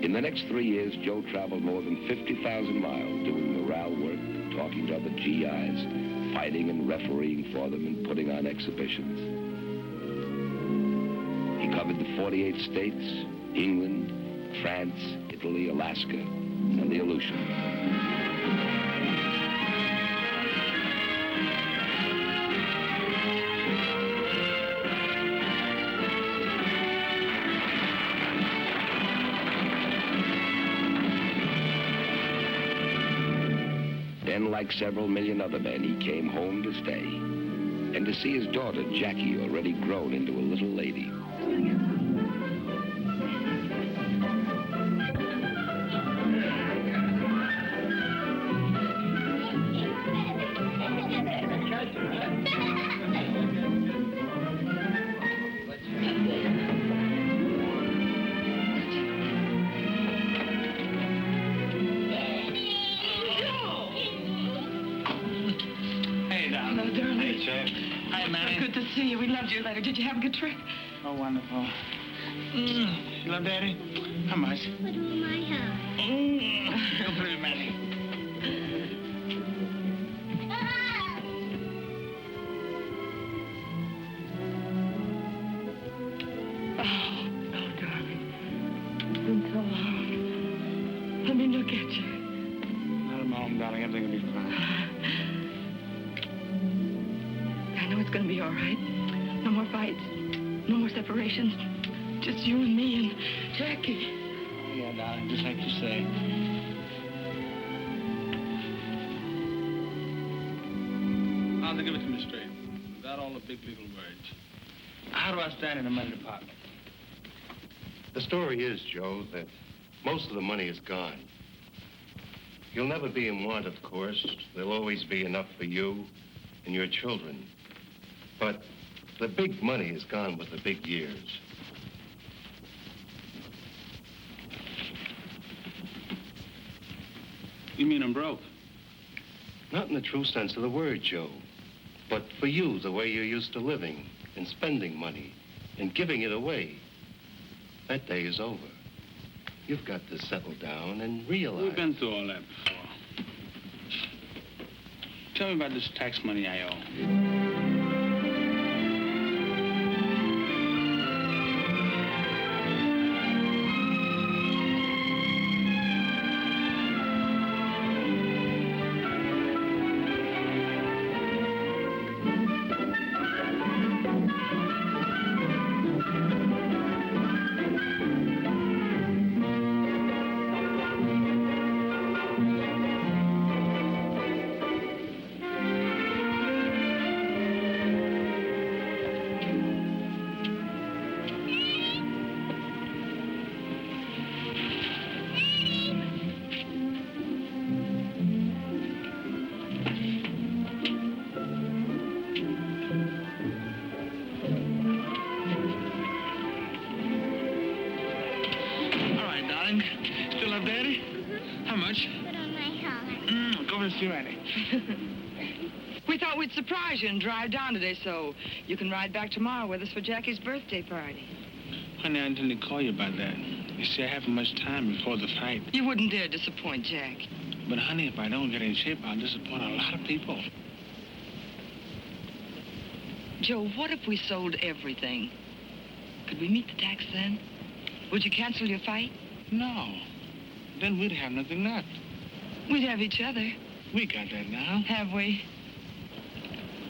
In the next 3 years, Joe traveled more than 50,000 miles doing morale work, talking to other GIs, fighting and refereeing for them and putting on exhibitions. He covered the 48 states, England, France, Italy, Alaska, and the Aleutians. Then, like several million other men, he came home to stay. And to see his daughter, Jackie, already grown into a little lady. Letter. Did you have a good trip? Oh, wonderful. You love Daddy? How much? Put him in my house. You'll put him in. Oh, darling. It's been so long. Let me look at you. Not a moment, darling. Everything will be fine. I know it's going to be all right. No more fights. No more separations. Just you and me and Jackie. Oh, yeah, darling. Just like you say. I'll give it to me straight. Without all the big legal words. How do I stand in the money department? The story is, Joe, that most of the money is gone. You'll never be in want, of course. There'll always be enough for you and your children. But the big money is gone with the big years. You mean I'm broke? Not in the true sense of the word, Joe. But for you, the way you're used to living and spending money and giving it away, that day is over. You've got to settle down and realize... We've been through all that before. Tell me about this tax money I owe. darling? Still love Daddy? How much? Put on my collar. Go over and see Randy. We thought we'd surprise you and drive down today so you can ride back tomorrow with us for Jackie's birthday party. Honey, I intended to call you about that. You see, I haven't much time before the fight. You wouldn't dare disappoint Jack. But, honey, if I don't get in shape, I'll disappoint a lot of people. Joe, what if we sold everything? Could we meet the tax then? Would you cancel your fight? No. Then we'd have nothing left. We'd have each other. We got that now. Have we?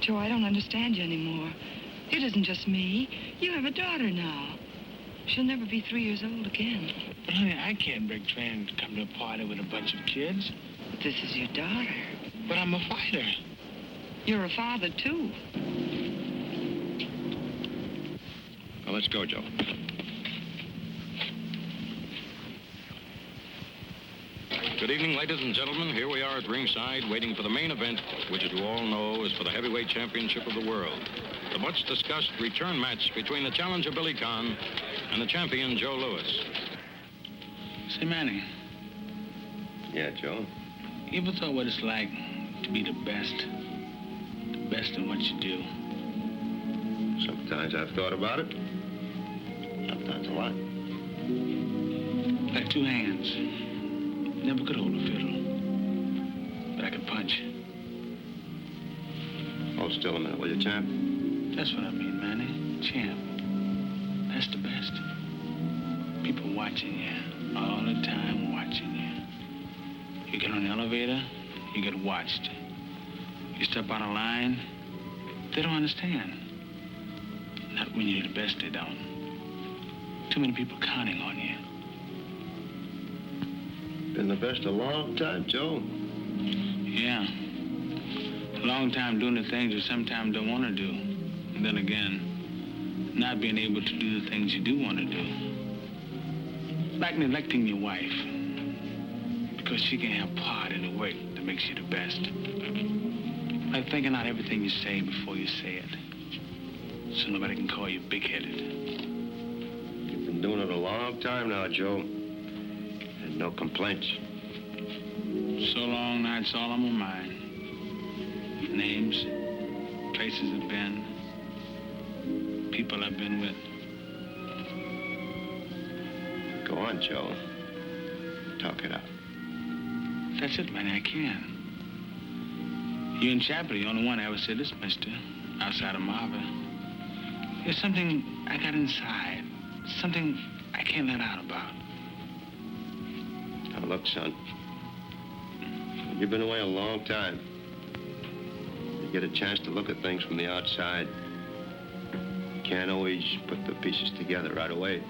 Joe, I don't understand you anymore. It isn't just me. You have a daughter now. She'll never be 3 years old again. But, honey, I can't break training to come to a party with a bunch of kids. But this is your daughter. But I'm a fighter. You're a father, too. Well, let's go, Joe. Good evening, ladies and gentlemen. Here we are at ringside waiting for the main event, which, as you all know, is for the heavyweight championship of the world. The much-discussed return match between the challenger, Billy Conn, and the champion, Joe Louis. Say, Manny. Yeah, Joe? You ever thought what it's like to be the best? The best in what you do? Sometimes I've thought about it. Sometimes a lot. Like two hands. Never could hold a fiddle. But I could punch. Hold still a minute, will you, champ? That's what I mean, Manny. Champ. That's the best. People watching you. All the time watching you. You get on the elevator, you get watched. You step out of line, they don't understand. Not when you're the best, they don't. Too many people counting on you. Been the best a long time, Joe. Yeah. A long time doing the things you sometimes don't want to do. And then again, not being able to do the things you do want to do. Like neglecting your wife. Because she can have part in the work that makes you the best. Like thinking out everything you say before you say it. So nobody can call you big-headed. You've been doing it a long time now, Joe. And no complaints. So long, now it's all on my mind. Names, places I've been, people I've been with. Go on, Joe. Talk it out. That's it, man, I can. You and Chap are the only one I ever said this, mister, outside of Marvin. There's something I got inside, something I can't let out about. Now, look, son. You've been away a long time. You get a chance to look at things from the outside. You can't always put the pieces together right away.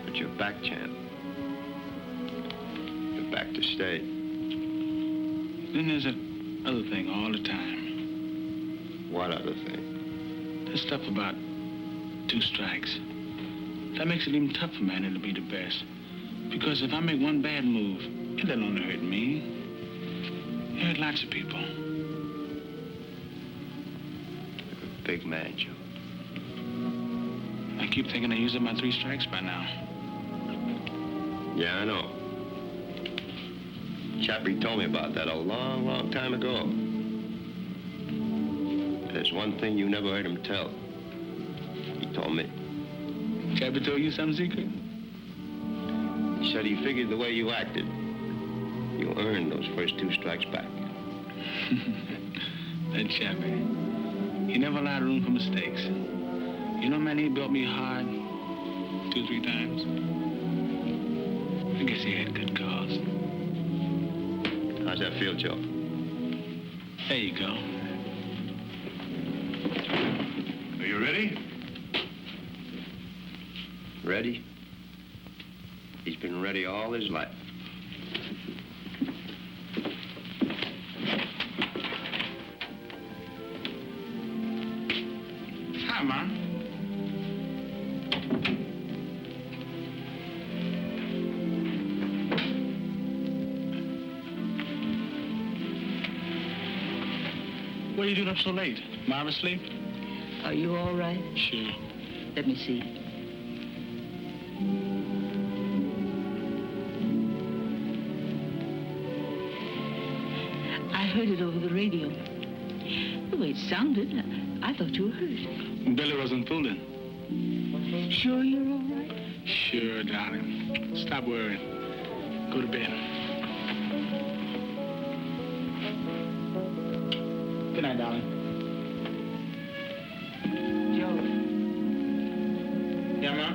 But you're back, champ. You're back to stay. Then there's that other thing all the time. What other thing? This stuff about 2 strikes. That makes it even tougher, man, to be the best. Because if I make one bad move, it doesn't only hurt me. It hurt lots of people. You're a big man, Joe. I keep thinking I used up my 3 strikes by now. Yeah, I know. Chappie told me about that a long, long time ago. There's one thing you never heard him tell. He told me. Chappie told you some secret? He said he figured the way you acted, you earned those first 2 strikes back. That Chappie. He never allowed room for mistakes. You know, man, he built me hard 2 or 3 times. I guess he had good cause. How's that feel, Joe? There you go. Are you ready? Ready? He's been ready all his life. Hi, Mom. What are you doing up so late? Mom asleep? Are you all right? Sure. Let me see. heard it over the radio. The way it sounded, I thought you were hurt. Billy wasn't fooling. Sure you're all right? Sure, darling. Stop worrying. Go to bed. Good night, darling. Joe. Yeah, Ma?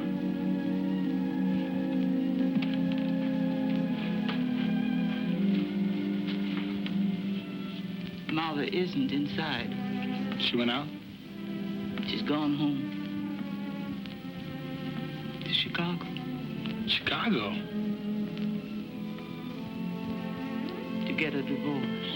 Marva isn't inside. She went out? She's gone home. To Chicago. Chicago? To get a divorce.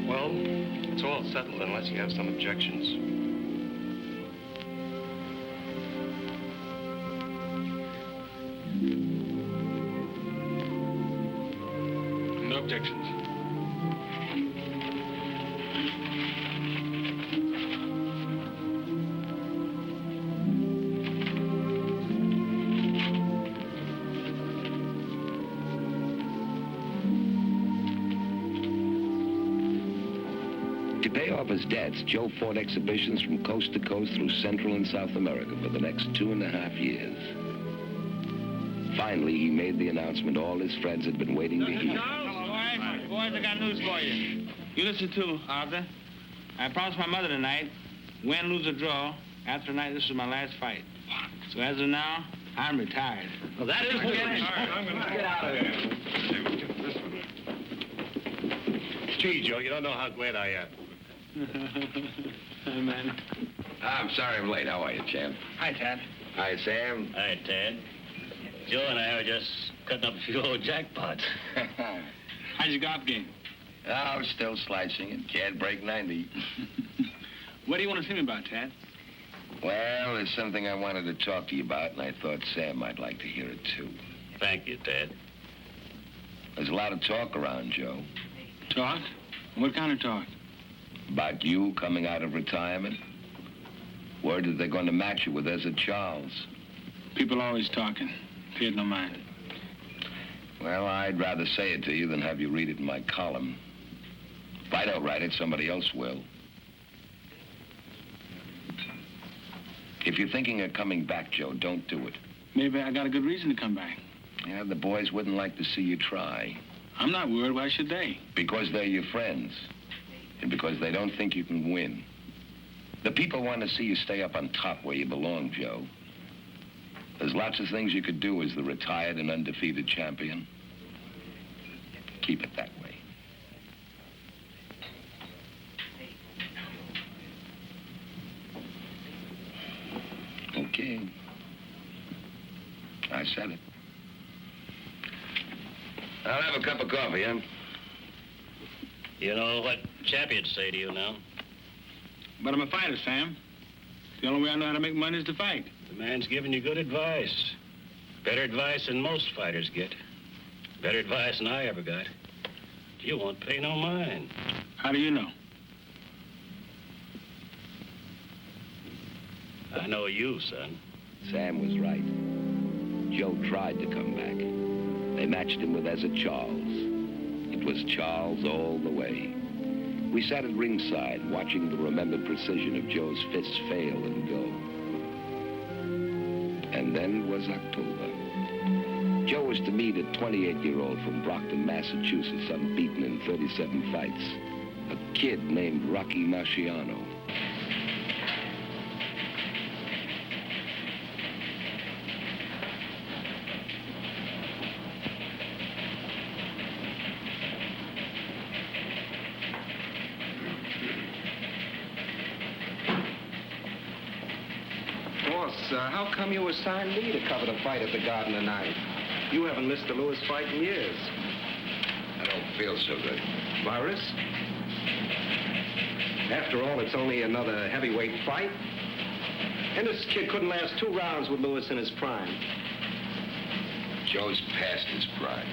Well, it's all settled unless you have some objections. No objections. To pay off his debts, Joe fought exhibitions from coast to coast through Central and South America for the next 2.5 years. Finally, he made the announcement all his friends had been waiting to hear. Boys, I got news for you. You listen too, Arthur. I promised my mother tonight, win, lose, or draw, after tonight, this is my last fight. So as of now, I'm retired. Well, that is good. I'm going to get out of here. Gee, Joe, you don't know how glad I am. Hey, man. I'm sorry I'm late. How are you, champ? Hi, Tad. Hi, Sam. Hi, Tad. Joe and I were just cutting up a few old jackpots. How's your golf game? Oh, still slicing it. Can't break 90. What do you want to see me about, Tad? Well, there's something I wanted to talk to you about, and I thought Sam might like to hear it, too. Thank you, Tad. There's a lot of talk around, Joe. Talk? What kind of talk? About you coming out of retirement. Word that they're going to match you with Ezra Charles. People always talking. Pay it no mind. Well, I'd rather say it to you than have you read it in my column. If I don't write it, somebody else will. If you're thinking of coming back, Joe, don't do it. Maybe I got a good reason to come back. Yeah, the boys wouldn't like to see you try. I'm not worried. Why should they? Because they're your friends. And because they don't think you can win. The people want to see you stay up on top where you belong, Joe. There's lots of things you could do as the retired and undefeated champion. Keep it that way. Okay. I said it. I'll have a cup of coffee, huh? You know what Chappie'd say to you now? But I'm a fighter, Sam. The only way I know how to make money is to fight. The man's giving you good advice. Better advice than most fighters get. Better advice than I ever got. You won't pay no mind. How do you know? I know you, son. Sam was right. Joe tried to come back. They matched him with Ezra Charles. It was Charles all the way. We sat at ringside, watching the remembered precision of Joe's fists fail and go. And then was October. Joe was to meet a 28-year-old from Brockton, Massachusetts, unbeaten in 37 fights. A kid named Rocky Marciano. How come you assigned me to cover the fight at the Garden tonight? You haven't missed a Lewis fight in years. I don't feel so good. Virus? After all, it's only another heavyweight fight. And this kid couldn't last 2 rounds with Lewis in his prime. Joe's past his prime.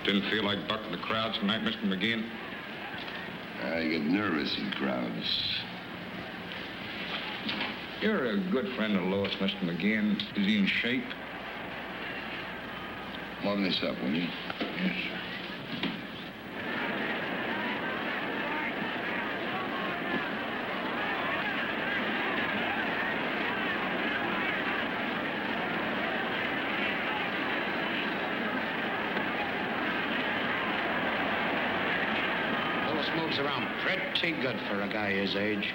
Didn't feel like bucking the crowd tonight, Mr. McGeehan? I get nervous in crowds. You're a good friend of Lois, Mr. McGeehan. Is he in shape? Warm this up, will you? Yes, sir. Lois moves around pretty good for a guy his age.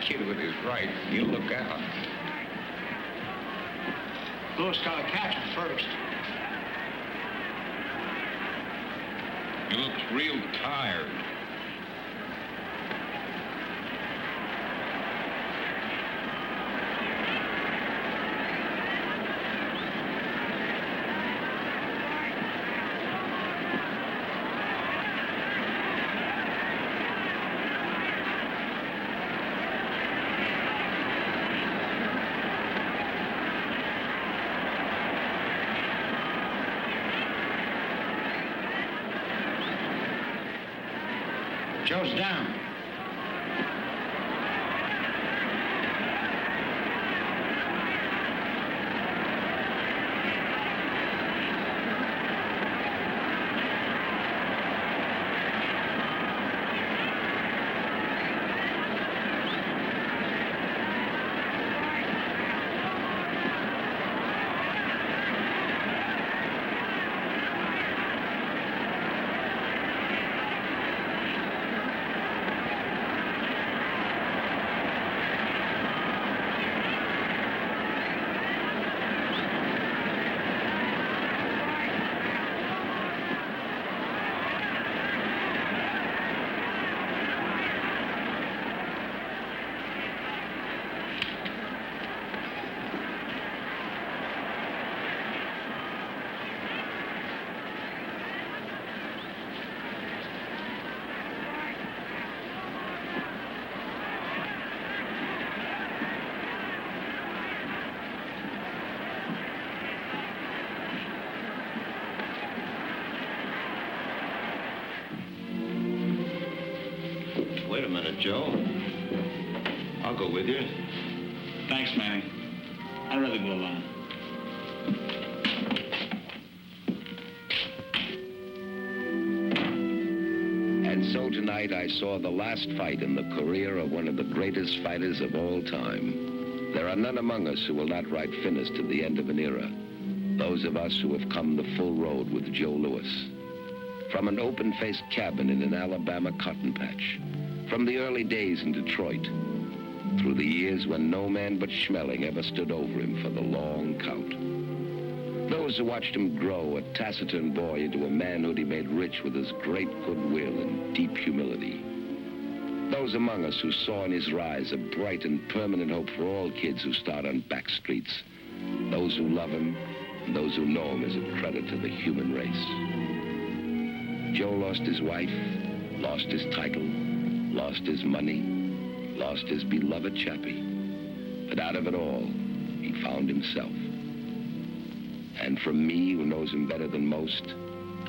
Kid with his right, you look out. Lewis got to catch him first. He looks real tired. Joe's down. Wait a minute, Joe. I'll go with you. Thanks, Manny. I'd rather go alone. And so tonight I saw the last fight in the career of one of the greatest fighters of all time. There are none among us who will not write finish to the end of an era. Those of us who have come the full road with Joe Louis. From an open-faced cabin in an Alabama cotton patch. From the early days in Detroit, through the years when no man but Schmeling ever stood over him for the long count. Those who watched him grow, a taciturn boy, into a manhood he made rich with his great goodwill and deep humility. Those among us who saw in his rise a bright and permanent hope for all kids who start on back streets. Those who love him and those who know him as a credit to the human race. Joe lost his wife, lost his title, lost his money, lost his beloved Chappie. But out of it all, he found himself. And from me, who knows him better than most,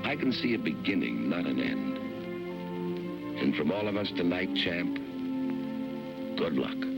I can see a beginning, not an end. And from all of us tonight, champ, good luck.